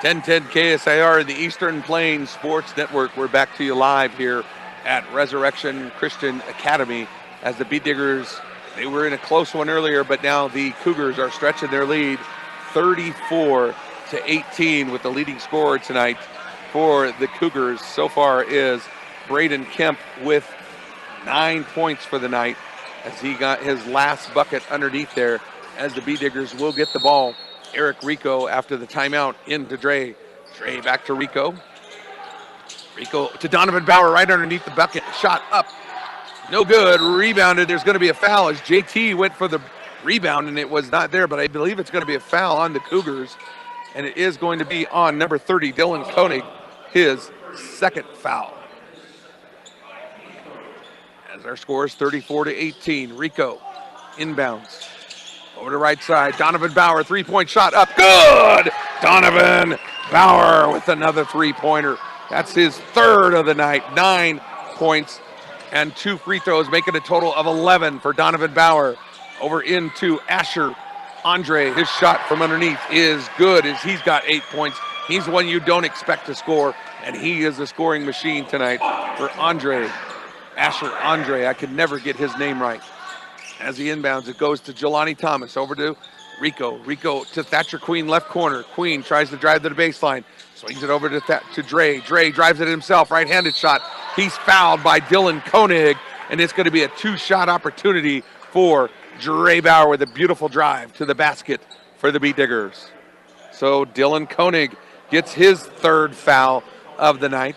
S1: 1010 KSAR and the Eastern Plains Sports Network. We're back to you live here at Resurrection Christian Academy as the Beat Diggers, they were in a close one earlier, but now the Cougars are stretching their lead 34-18 with the leading scorer tonight for the Cougars so far is Braden Kemp with 9 points for the night as he got his last bucket underneath there as the Beat Diggers will get the ball. Eric Rico after the timeout into Dre. Dre back to Rico. Rico to Donovan Bauer right underneath the bucket. Shot up. No good. Rebounded. There's going to be a foul as JT went for the rebound and it was not there, but I believe it's going to be a foul on the Cougars. And it is going to be on number 30, Dylan Koenig, his 2nd foul. As our score is 34-18. Rico inbounds. Over to right side. Donovan Bauer, 3-point shot up. Good! Donovan Bauer with another three-pointer. That's his third of the night. 9 points and 2 free throws, making a total of 11 for Donovan Bauer. Over into Asher Andre. His shot from underneath is good as he's got 8 points. He's one you don't expect to score, and he is a scoring machine tonight for Andre. Asher Andre, I can never get his name right. As he inbounds, it goes to Jelani Thomas, over to Rico. Rico to Thatcher Queen, left corner. Queen tries to drive to the baseline. Swings it over to Dre. Dre drives it himself, right-handed shot. He's fouled by Dylan Koenig, and it's going to be a 2-shot opportunity for Dre Bauer with a beautiful drive to the basket for the Beat Diggers. So Dylan Koenig gets his third foul of the night.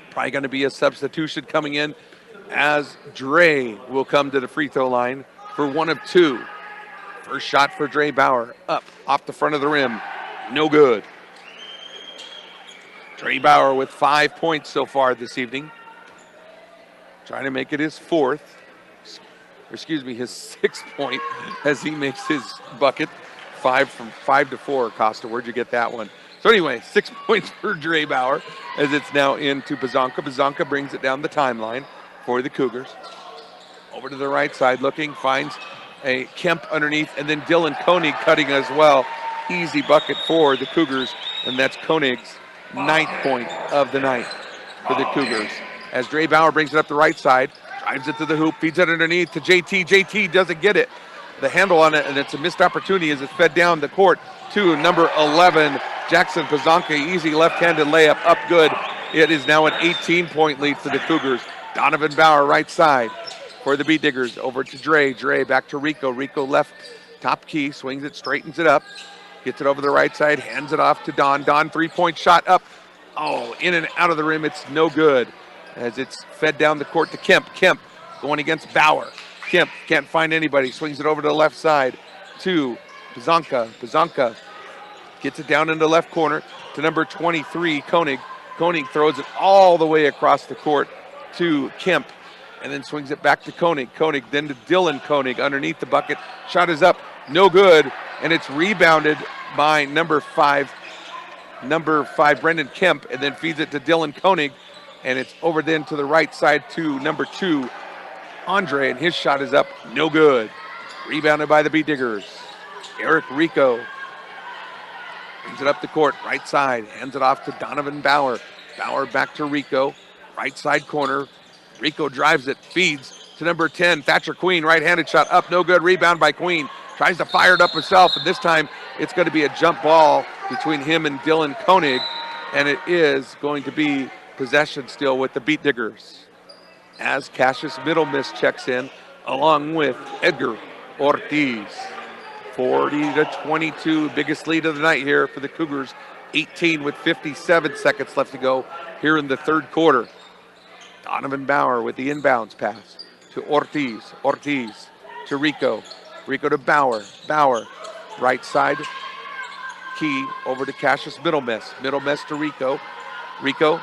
S1: Probably going to be a substitution coming in as Dre will come to the free throw line for 1 of 2. First shot for Dre Bauer, up off the front of the rim, no good. Dre Bauer with 5 points so far this evening. Trying to make it his his 6th point as he makes his bucket. 5 to 4, Costa, where'd you get that one? So anyway, 6 points for Dre Bauer as it's now into Bazanka. Bazanka brings it down the timeline for the Cougars. Over to the right side looking, finds a Kemp underneath, and then Dylan Koenig cutting as well. Easy bucket for the Cougars, and that's Koenig's 9th point of the night for the Cougars. As Dre Bauer brings it up the right side, drives it to the hoop, feeds it underneath to JT. JT doesn't get it. The handle on it, and it's a missed opportunity as it's fed down the court to number 11, Jackson Bazanka. Easy left-handed layup, up good. It is now an 18-point lead for the Cougars. Donovan Bauer, right side for the Beat Diggers. Over to Dre. Dre back to Rico. Rico left top key, swings it, straightens it up. Gets it over the right side, hands it off to Don. Don, 3-point shot up. Oh, in and out of the rim. It's no good as it's fed down the court to Kemp. Kemp going against Bauer. Kemp can't find anybody. Swings it over to the left side to Bazanka. Bazanka gets it down in the left corner to number 23, Koenig. Koenig throws it all the way across the court to Kemp and then swings it back to Koenig. Koenig then to Dylan Koenig underneath the bucket. Shot is up, no good, and it's rebounded by number 5, Brendan Kemp, and then feeds it to Dylan Koenig, and it's over then to the right side to number 2, Andre, and his shot is up, no good. Rebounded by the Beat Diggers. Eric Rico brings it up the court, right side, hands it off to Donovan Bauer. Bauer back to Rico, right side corner. Rico drives it, feeds to number 10, Thatcher Queen, right-handed shot up, no good, rebound by Queen. Tries to fire it up himself, and this time it's going to be a jump ball between him and Dylan Koenig, and it is going to be possession still with the Beat Diggers. As Cassius Middlemiss checks in, along with Edgar Ortiz. 40-22, biggest lead of the night here for the Cougars. 18 with 57 seconds left to go here in the third quarter. Donovan Bauer with the inbounds pass to Ortiz. Ortiz to Rico. Rico to Bauer. Bauer, right side, key over to Cassius Middlemiss. Middlemiss to Rico. Rico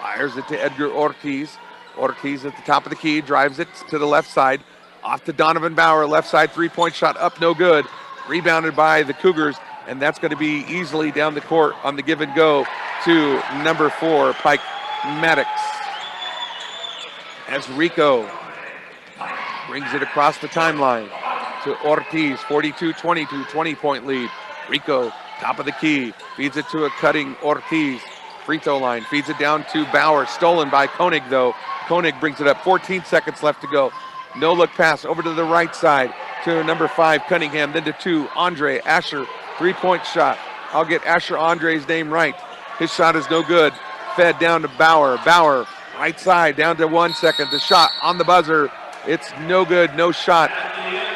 S1: fires it to Edgar Ortiz. Ortiz at the top of the key, drives it to the left side. Off to Donovan Bauer, left side 3-point shot up, no good. Rebounded by the Cougars, and that's going to be easily down the court on the give and go to number 4, Pike Maddox. As Rico brings it across the timeline to Ortiz, 42-22, 20-point lead. Rico, top of the key, feeds it to a cutting Ortiz. Free throw line, feeds it down to Bauer, stolen by Koenig though. Koenig brings it up, 14 seconds left to go. No look pass over to the right side to number 5, Cunningham, then to 2, Andre Asher, 3-point shot. I'll get Asher Andre's name right. His shot is no good. Fed down to Bauer. Bauer, right side, down to 1 second. The shot on the buzzer. It's no good, no shot.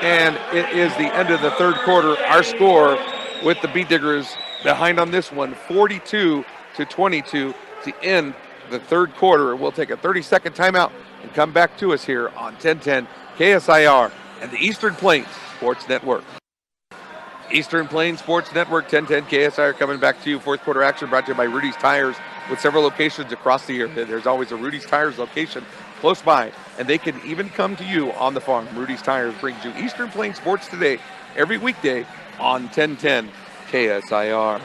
S1: And it is the end of the third quarter. Our score with the Beat Diggers behind on this one, 42-22 to end the third quarter. We'll take a 30-second timeout and come back to us here on 1010 KSIR and the Eastern Plains Sports Network. Eastern Plains Sports Network, 1010 KSIR coming back to you. Fourth quarter action brought to you by Rudy's Tires with several locations across the area. There's always a Rudy's Tires location close by, and they can even come to you on the farm. Rudy's Tires brings you Eastern Plains Sports Today every weekday on 1010 KSIR.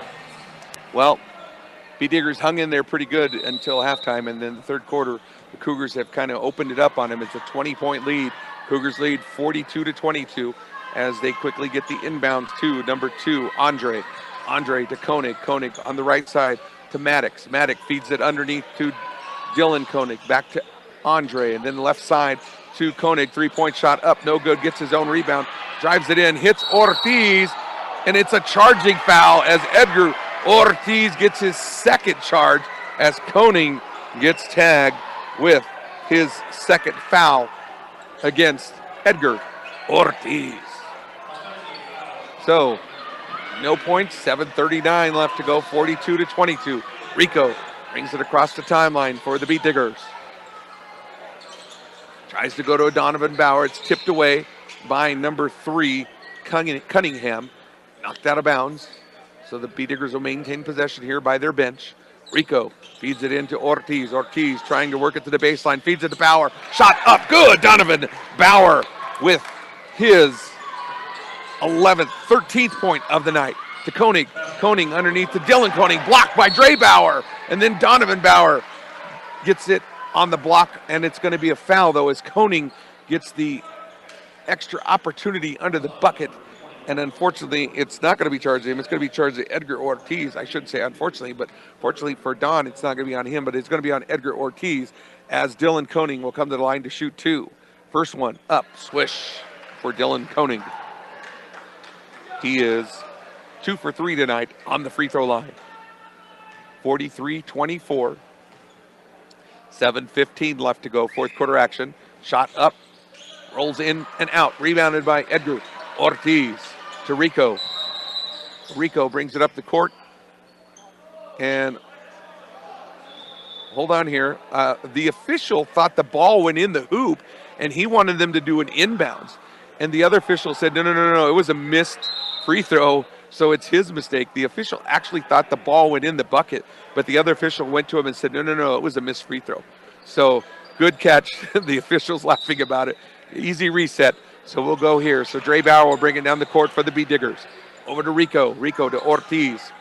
S1: Well, B Diggers hung in there pretty good until halftime, and then the third quarter, the Cougars have kind of opened it up on them. It's a 20-point lead. Cougars lead 42-22 as they quickly get the inbounds to number 2, Andre. Andre to Koenig. Koenig on the right side to Maddox. Maddox feeds it underneath to Dylan Koenig. Back to Andre, and then left side to Koenig. Three-point shot up, no good. Gets his own rebound. Drives it in, hits Ortiz, and it's a charging foul as Edgar Ortiz gets his second charge as Koenig gets tagged with his second foul against Edgar Ortiz. So, no points, 7:39 left to go, 42-22. Rico brings it across the timeline for the Beat Diggers. Tries to go to Donovan Bauer. It's tipped away by number 3, Cunningham. Knocked out of bounds. So the Beat Diggers will maintain possession here by their bench. Rico feeds it into Ortiz. Ortiz trying to work it to the baseline. Feeds it to Bauer. Shot up. Good. Donovan Bauer with his 13th point of the night. To Koenig. Koenig underneath to Dylan Koenig. Blocked by Dre Bauer. And then Donovan Bauer gets it on the block. And it's going to be a foul, though, as Koenig gets the extra opportunity under the bucket. And unfortunately, it's not going to be charged to him. It's going to be charged to Edgar Ortiz. I shouldn't say unfortunately, but fortunately for Don, it's not going to be on him, but it's going to be on Edgar Ortiz as Dylan Koenig will come to the line to shoot 2. First one up, swish for Dylan Koenig. He is 2 for 3 tonight on the free throw line. 43-24. 7:15 left to go, fourth quarter action. Shot up, rolls in and out, rebounded by Edgar Ortiz. To Rico. Rico brings it up the court. And hold on here. The official thought the ball went in the hoop, and he wanted them to do an inbounds. And the other official said, no, it was a missed free throw, so it's his mistake. The official actually thought the ball went in the bucket, but the other official went to him and said, no, it was a missed free throw. So good catch. The official's laughing about it. Easy reset. So we'll go here. So Dre Bauer will bring it down the court for the Beat Diggers. Over to Rico. Rico to Ortiz.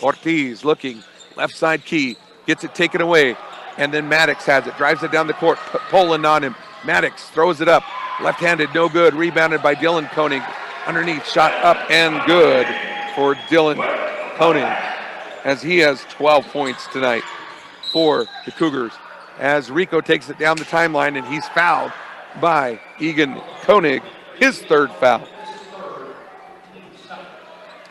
S1: Ortiz looking. Left side key. Gets it taken away. And then Maddox has it. Drives it down the court. Poland on him. Maddox throws it up. Left-handed, no good. Rebounded by Dylan Koenig. Underneath, shot up and good for Dylan Koenig as he has 12 points tonight for the Cougars. As Rico takes it down the timeline and he's fouled by Egan Koenig, his third foul.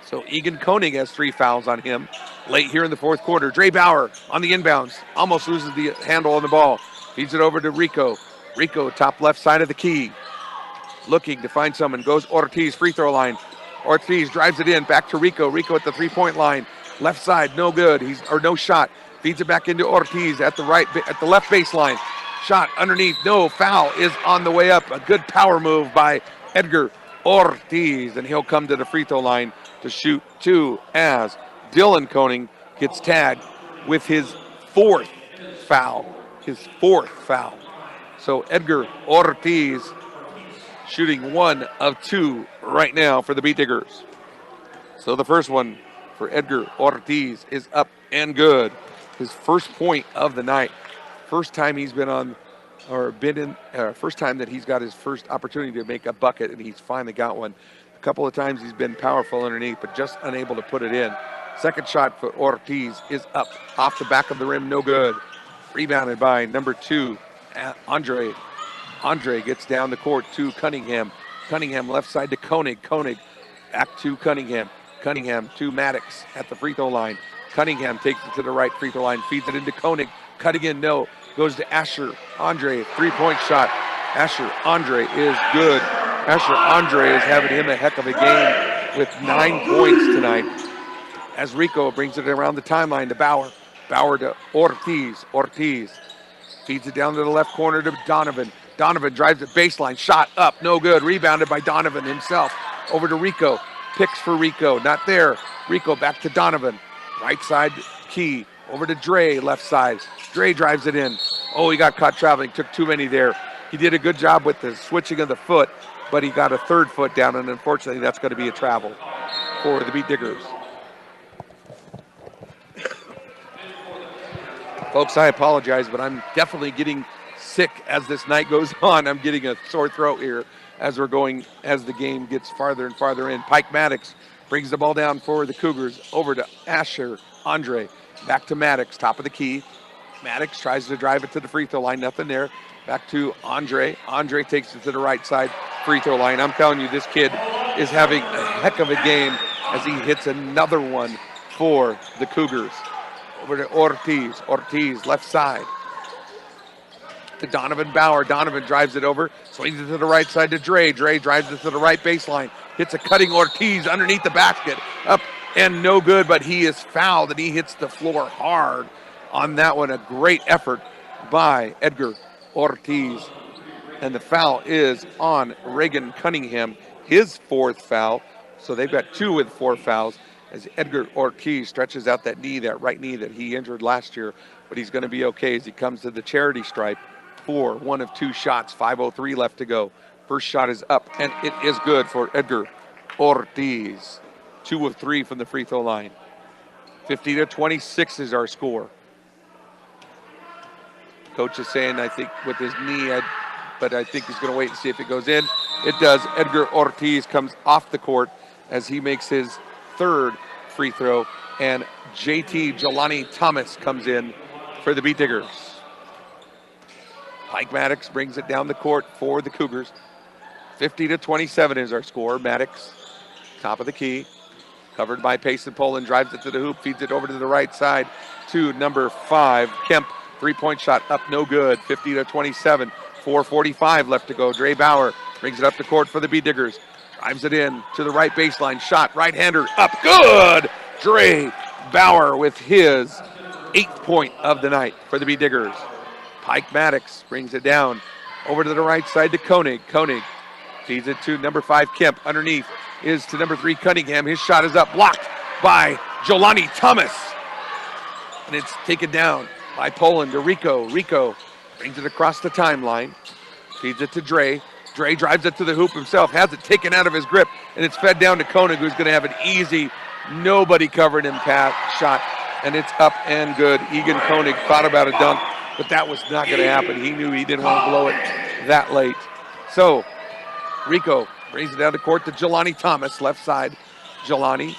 S1: So Egan Koenig has 3 fouls on him late here in the fourth quarter. Dre Bauer on the inbounds, almost loses the handle on the ball. Feeds it over to Rico. Rico, top left side of the key. Looking to find someone, goes Ortiz, free throw line. Ortiz drives it in, back to Rico. Rico at the 3-point line. Left side, no good. No shot. Feeds it back into Ortiz at the left baseline. Shot underneath, no, foul is on the way up. A good power move by Edgar Ortiz, and he'll come to the free throw line to shoot 2 as Dylan Koenig gets tagged with his 4th foul. So Edgar Ortiz shooting 1 of 2 right now for the Beat Diggers. So the first one for Edgar Ortiz is up and good. His first point of the night. First time he's been on, first time that he's got his first opportunity to make a bucket, and he's finally got one. A couple of times he's been powerful underneath, but just unable to put it in. Second shot for Ortiz is up, off the back of the rim, no good. Rebounded by number 2, Andre. Andre gets down the court to Cunningham. Cunningham left side to Koenig. Koenig back to Cunningham. Cunningham to Maddox at the free throw line. Cunningham takes it to the right free throw line, feeds it into Koenig. Cutting in, no. Goes to Asher Andre, 3-point shot. Asher Andre is good. Asher Andre is having him a heck of a game with 9 points tonight. As Rico brings it around the timeline to Bauer. Bauer to Ortiz. Ortiz feeds it down to the left corner to Donovan. Donovan drives it baseline. Shot up, no good. Rebounded by Donovan himself. Over to Rico. Picks for Rico. Not there. Rico back to Donovan. Right side key. Over to Dre, left side. Dre drives it in. Oh, he got caught traveling. Took too many there. He did a good job with the switching of the foot, but he got a 3rd foot down, and unfortunately that's going to be a travel for the Beat Diggers. Folks, I apologize, but I'm definitely getting sick as this night goes on. I'm getting a sore throat here as the game gets farther and farther in. Pike Maddox brings the ball down for the Cougars, over to Asher Andre, back to Maddox, top of the key. Maddox tries to drive it to the free throw line, nothing there. Back to Andre. Andre takes it to the right side free throw line. I'm telling you, this kid is having a heck of a game as he hits another one for the Cougars. Over to Ortiz. Ortiz, left side. To Donovan Bauer. Donovan drives it over, swings it to the right side to Dre. Dre drives it to the right baseline. Hits a cutting Ortiz underneath the basket. Up and no good, but he is fouled and he hits the floor hard on that one. A great effort by Edgar Ortiz. And the foul is on Reagan Cunningham, his fourth foul. So they've got 2 with 4 fouls as Edgar Ortiz stretches out that knee, that right knee that he injured last year. But he's going to be okay as he comes to the charity stripe for 1 of 2 shots. 5:03 left to go. First shot is up, and it is good for Edgar Ortiz. 2 of 3 from the free throw line. 50-26 is our score. Coach is saying, I think, with his knee, but I think he's going to wait and see if it goes in. It does. Edgar Ortiz comes off the court as he makes his 3rd free throw, and JT Jelani Thomas comes in for the Beat Diggers. Pike Maddox brings it down the court for the Cougars. 50-27 is our score. Maddox, top of the key, covered by Payson Poland, drives it to the hoop, feeds it over to the right side to number 5, Kemp. 3-point shot up, no good. 50-27. 4:45 left to go. Dre Bauer brings it up the court for the Beat Diggers. Drives it in to the right baseline. Shot, right-hander, up, good! Dre Bauer with his 8th point of the night for the Beat Diggers. Pike Maddox brings it down over to the right side to Koenig. Koenig feeds it to number 5, Kemp. Underneath is to number 3, Cunningham. His shot is up, blocked by Jelani Thomas. And it's taken down by Poland to Rico. Rico brings it across the timeline. Feeds it to Dre. Dre drives it to the hoop himself, has it taken out of his grip, and it's fed down to Koenig, who's going to have an easy, nobody covered him pass shot, and it's up and good. Egan Koenig thought about a dunk, but that was not going to happen. He knew he didn't want to blow it that late. So Rico brings it down the court to Jelani Thomas, left side. Jelani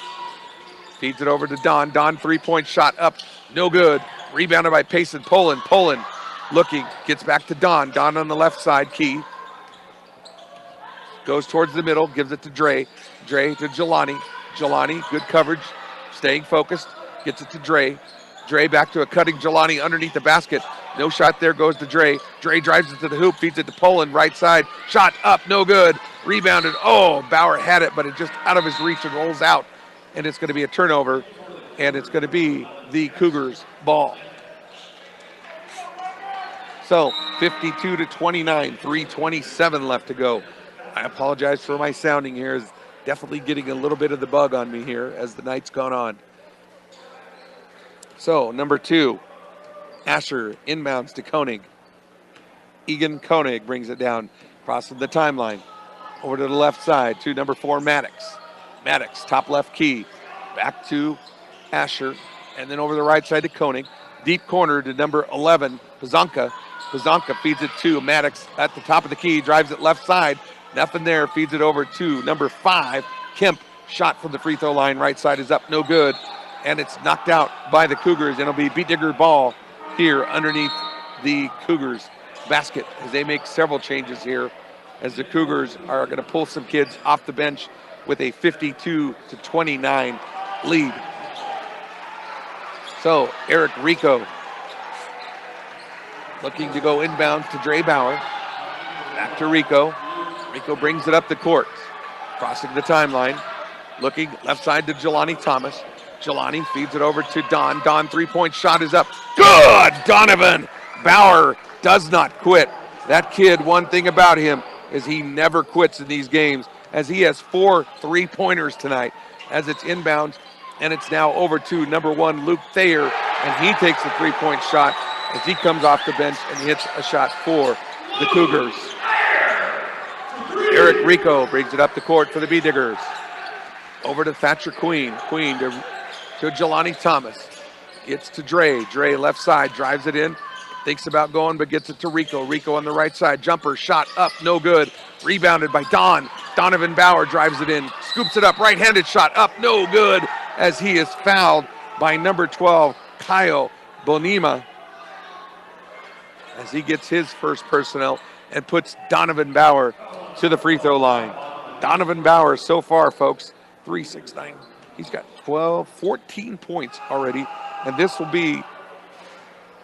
S1: feeds it over to Don. Don, 3-point shot up, no good. Rebounded by Payson Poland. Poland looking, gets back to Don. Don on the left side, key. Goes towards the middle, gives it to Dre. Dre to Jelani. Jelani, good coverage, staying focused, gets it to Dre. Dre back to a cutting Jelani underneath the basket. No shot there, goes to Dre. Dre drives it to the hoop, feeds it to Poland, right side. Shot up, no good. Rebounded, Bauer had it, but it just out of his reach and rolls out. And it's going to be a turnover, and it's going to be the Cougars' ball. So 52-29, 3:27 left to go. I apologize for my sounding here. Is definitely getting a little bit of the bug on me here as the night's gone on. So number 2, Asher inbounds to Koenig. Egan Koenig brings it down, crossing the timeline. Over to the left side to number 4, Maddox. Maddox, top left key. Back to Asher, and then over the right side to Koenig. Deep corner to number 11, Pazanka. Pazanka feeds it to Maddox at the top of the key, drives it left side. Nothing there, feeds it over to number 5, Kemp. Shot from the free throw line, right side is up, no good. And it's knocked out by the Cougars, and it'll be Beat Digger ball here underneath the Cougars basket as they make several changes here as the Cougars are going to pull some kids off the bench with a 52-29 lead. So Eric Rico looking to go inbounds to Dre Bauer. Back to Rico. Rico brings it up the court, crossing the timeline. Looking left side to Jelani Thomas. Jelani feeds it over to Don. Don, 3-point shot is up. Good! Donovan Bauer does not quit. That kid, one thing about him is he never quits in these games, as he has 4 3-pointers tonight as it's inbounds, and it's now over to number 1, Luke Thayer, and he takes a 3-point shot as he comes off the bench and hits a shot for the Cougars. Eric Rico brings it up the court for the Beat Diggers. Over to Thatcher Queen. Queen to Jelani Thomas. Gets to Dre. Dre left side, drives it in. Thinks about going, but gets it to Rico. Rico on the right side. Jumper, shot up, no good. Rebounded by Don. Donovan Bauer drives it in. Scoops it up. Right-handed shot up, no good. As he is fouled by number 12, Kyle Bonima. As he gets his first personnel and puts Donovan Bauer to the free throw line. Donovan Bauer so far, folks, 3, 6, 9. He's got 14 points already. And this will be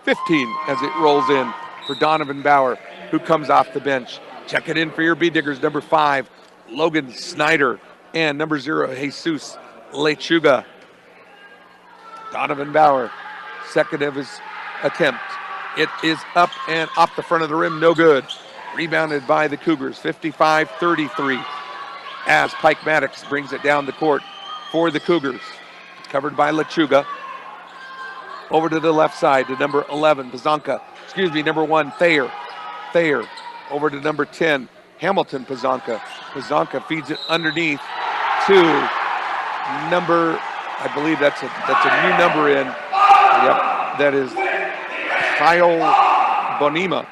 S1: 15 as it rolls in for Donovan Bauer, who comes off the bench. Check it in for your B-Diggers. Number 5, Logan Snyder. And number 0, Jesus Lechuga. Donovan Bauer, second of his attempt. It is up and off the front of the rim, no good. Rebounded by the Cougars, 55-33. As Pike Maddox brings it down the court for the Cougars. Covered by Lechuga. Over to the left side to number 11, number 1, Thayer. Thayer over to number 10, Hamilton Pazanka. Pazanka feeds it underneath to number, I believe that's a new number in. Yep, that is Kyle Bonima.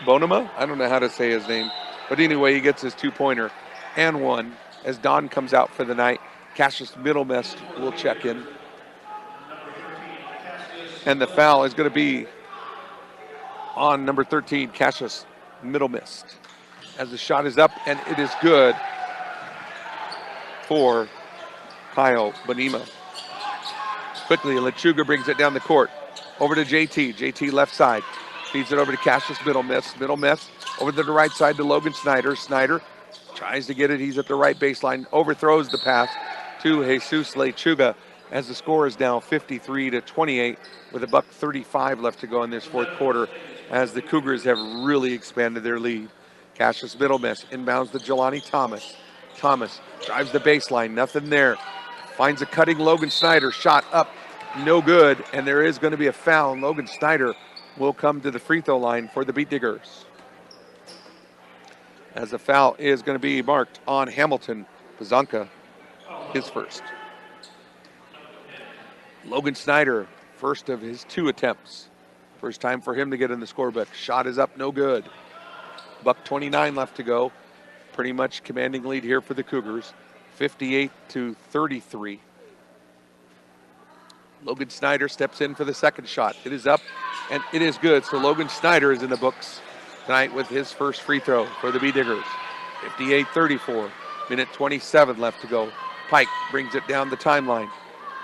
S1: Bonima? I don't know how to say his name. But anyway, he gets his 2-pointer and 1 as Don comes out for the night. Cassius Middlemist will check in. And the foul is going to be on number 13, Cassius Middlemist. As the shot is up, and it is good for Kyle Bonima. Quickly, Lechuga brings it down the court. Over to JT. JT left side. Feeds it over to Cassius Middlemist. Middlemist over to the right side to Logan Snyder. Snyder tries to get it. He's at the right baseline. Overthrows the pass to Jesus Lechuga. As the score is now 53-28 with $1:35 left to go in this fourth quarter, as the Cougars have really expanded their lead. Cassius Middlemist inbounds to Jelani Thomas. Thomas drives the baseline, nothing there. Finds a cutting Logan Snyder, shot up, no good, and there is going to be a foul. Logan Snyder will come to the free throw line for the Beat Diggers. As the foul is going to be marked on Hamilton Pazanka, his first. Logan Snyder, first of his 2 attempts. First time for him to get in the scorebook. Shot is up, no good. $1:29 left to go. Pretty much commanding lead here for the Cougars. 58-33. Logan Snyder steps in for the second shot. It is up, and it is good. So Logan Snyder is in the books tonight with his first free throw for the B-Diggers. 58-34. Minute 27 left to go. Pike brings it down the timeline.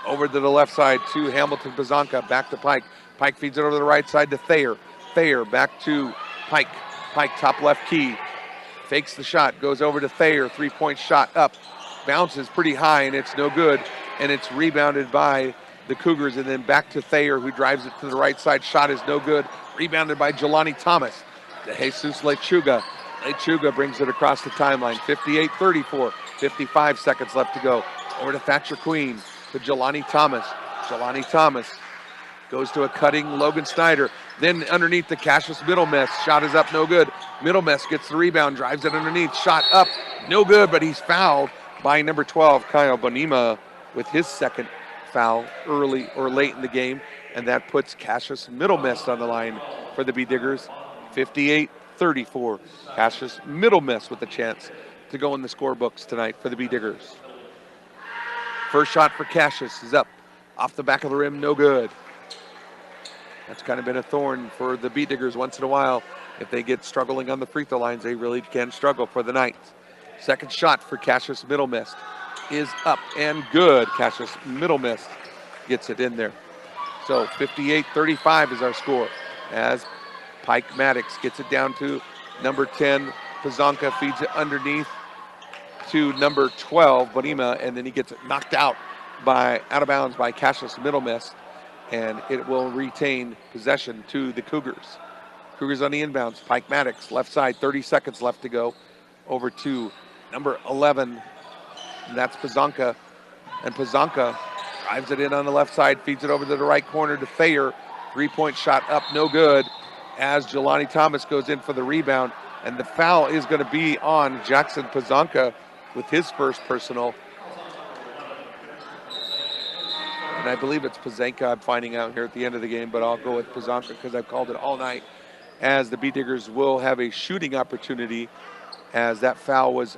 S1: Over to the left side to Hamilton Pazanka. Back to Pike. Pike feeds it over to the right side to Thayer. Thayer back to Pike. Pike top left key. Fakes the shot. Goes over to Thayer. 3-point shot up. Bounces pretty high and it's no good. And it's rebounded by the Cougars. And then back to Thayer, who drives it to the right side. Shot is no good. Rebounded by Jelani Thomas. To Jesus Lechuga. Lechuga brings it across the timeline. 58-34. 55 seconds left to go. Over to Thatcher Queen. To Jelani Thomas. Jelani Thomas goes to a cutting Logan Snyder. Then underneath the Cassius Middlemist. Shot is up, no good. Middlemist gets the rebound, drives it underneath. Shot up, no good, but he's fouled by number 12, Kyle Bonima, with his second foul early or late in the game. And that puts Cassius Middlemist on the line for the B-Diggers. 58-34. Cassius Middlemist with a chance to go in the scorebooks tonight for the B-Diggers. First shot for Cassius is up. Off the back of the rim, no good. That's kind of been a thorn for the Beat Diggers once in a while. If they get struggling on the free throw lines, they really can struggle for the night. Second shot for Cassius Middlemist is up and good. Cassius Middlemist gets it in there. So 58-35 is our score as Pike Maddox gets it down to number 10. Pazanka feeds it underneath to number 12, Bonima, and then he gets it knocked out of bounds by Cassius Middlemist, and it will retain possession to the Cougars. Cougars on the inbounds. Pike Maddox, left side, 30 seconds left to go. Over to number 11, and that's Pazanka. And Pazanka drives it in on the left side, feeds it over to the right corner to Thayer. 3-point shot up, no good, as Jelani Thomas goes in for the rebound. And the foul is going to be on Jackson Pazanka with his first personal. And and I believe it's Pazanka I'm finding out here at the end of the game, but I'll go with Pazanka because I've called it all night, as the Beet Diggers will have a shooting opportunity, as that foul was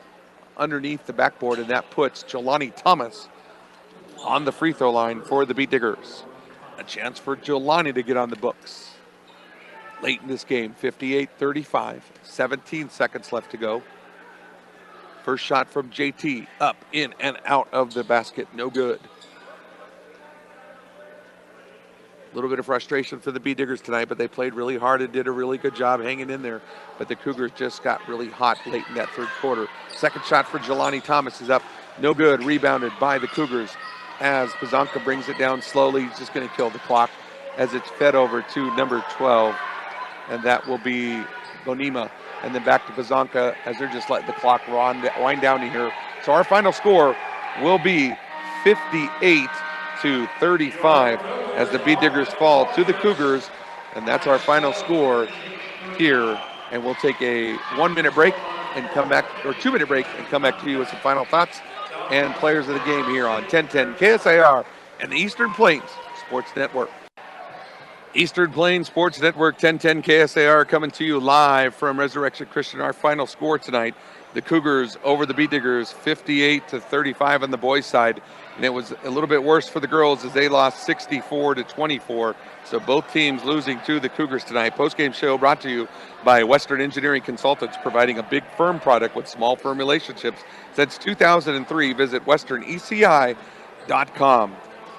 S1: underneath the backboard, and that puts Jelani Thomas on the free throw line for the Beet Diggers. A chance for Jelani to get on the books. Late in this game, 58-35, 17 seconds left to go. First shot from JT, up, in, and out of the basket, no good. A little bit of frustration for the Beet Diggers tonight, but they played really hard and did a really good job hanging in there. But the Cougars just got really hot late in that third quarter. Second shot for Jelani Thomas is up, no good, rebounded by the Cougars as Pazanka brings it down slowly. He's just going to kill the clock as it's fed over to number 12, and that will be Bonima. And then back to Pazanka as they're just letting the clock wind down here. So our final score will be 58-35 as the Beet Diggers fall to the Cougars, and that's our final score here. And we'll take a 1 minute break and come back, or 2 minute break, and come back to you with some final thoughts and players of the game here on 1010 KSIR and the Eastern Plains Sports Network. Eastern Plains Sports Network, 1010 KSAR, coming to you live from Resurrection Christian. Our final score tonight, the Cougars over the Beet Diggers, 58-35 on the boys' side. And it was a little bit worse for the girls as they lost 64-24. So both teams losing to the Cougars tonight. Post-game show brought to you by Western Engineering Consultants, providing a big firm product with small firm relationships. Since 2003, visit westerneci.com.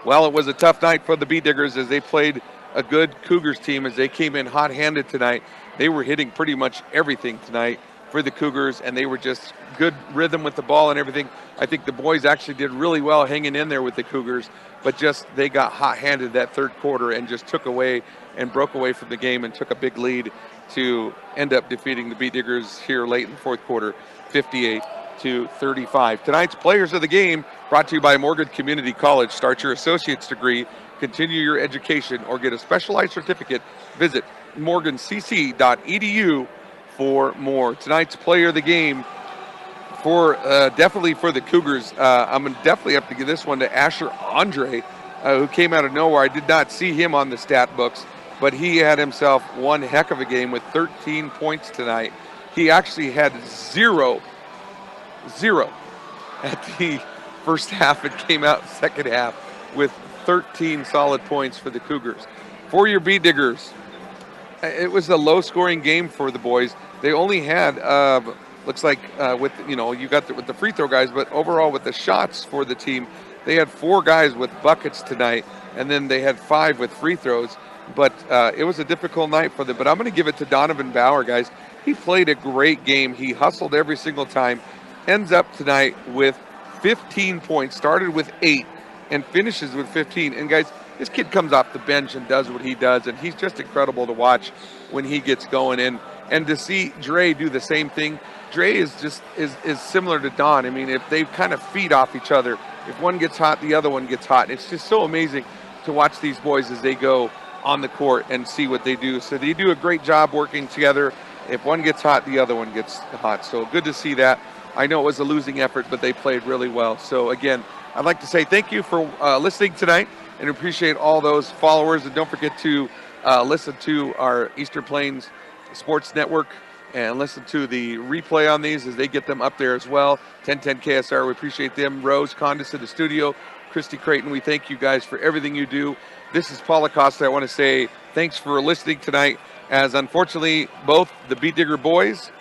S1: Well, it was a tough night for the Beet Diggers as they played a good Cougars team as they came in hot-handed tonight. They were hitting pretty much everything tonight for the Cougars, and they were just good rhythm with the ball and everything. I think the boys actually did really well hanging in there with the Cougars, but just they got hot-handed that third quarter and just took away and broke away from the game and took a big lead to end up defeating the Beet Diggers here late in the fourth quarter, 58-35. Tonight's players of the game brought to you by Morgan Community College. Start your associate's degree, continue your education, or get a specialized certificate. Visit morgancc.edu for more. Tonight's player of the game for definitely for the Cougars. I'm going to definitely have to give this one to Asher Andre, who came out of nowhere. I did not see him on the stat books, but he had himself one heck of a game with 13 points tonight. He actually had zero at the first half and came out second half with 13 solid points for the Cougars. For your Beet Diggers, it was a low-scoring game for the boys. They only had, looks like, with you got with the free throw guys, but overall with the shots for the team, they had 4 guys with buckets tonight, and then they had 5 with free throws. But it was a difficult night for them. But I'm going to give it to Donovan Bauer, guys. He played a great game. He hustled every single time. Ends up tonight with 15 points. Started with 8 and finishes with 15. And guys, this kid comes off the bench and does what he does, and he's just incredible to watch when he gets going in. And to see Dre do the same thing, Dre is just is similar to Don. I mean, if they kind of feed off each other, if one gets hot, the other one gets hot. It's just so amazing to watch these boys as they go on the court and see what they do. So they do a great job working together. If one gets hot, the other one gets hot. So good to see that. I know it was a losing effort, but they played really well. So again, I'd like to say thank you for listening tonight and appreciate all those followers. And don't forget to listen to our Eastern Plains Sports Network and listen to the replay on these as they get them up there as well. 1010 KSR, we appreciate them. Rose Condis in the studio, Christy Creighton, we thank you guys for everything you do. This is Paul Acosta. I want to say thanks for listening tonight, as unfortunately both the Beet Digger girls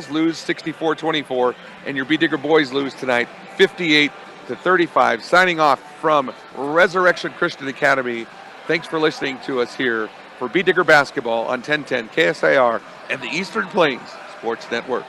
S1: lose 64-24, and your Beet Digger boys lose tonight 58-35. Signing off from Resurrection Christian Academy. Thanks for listening to us here for Beet Digger basketball on 1010 KSIR and the Eastern Plains Sports Network.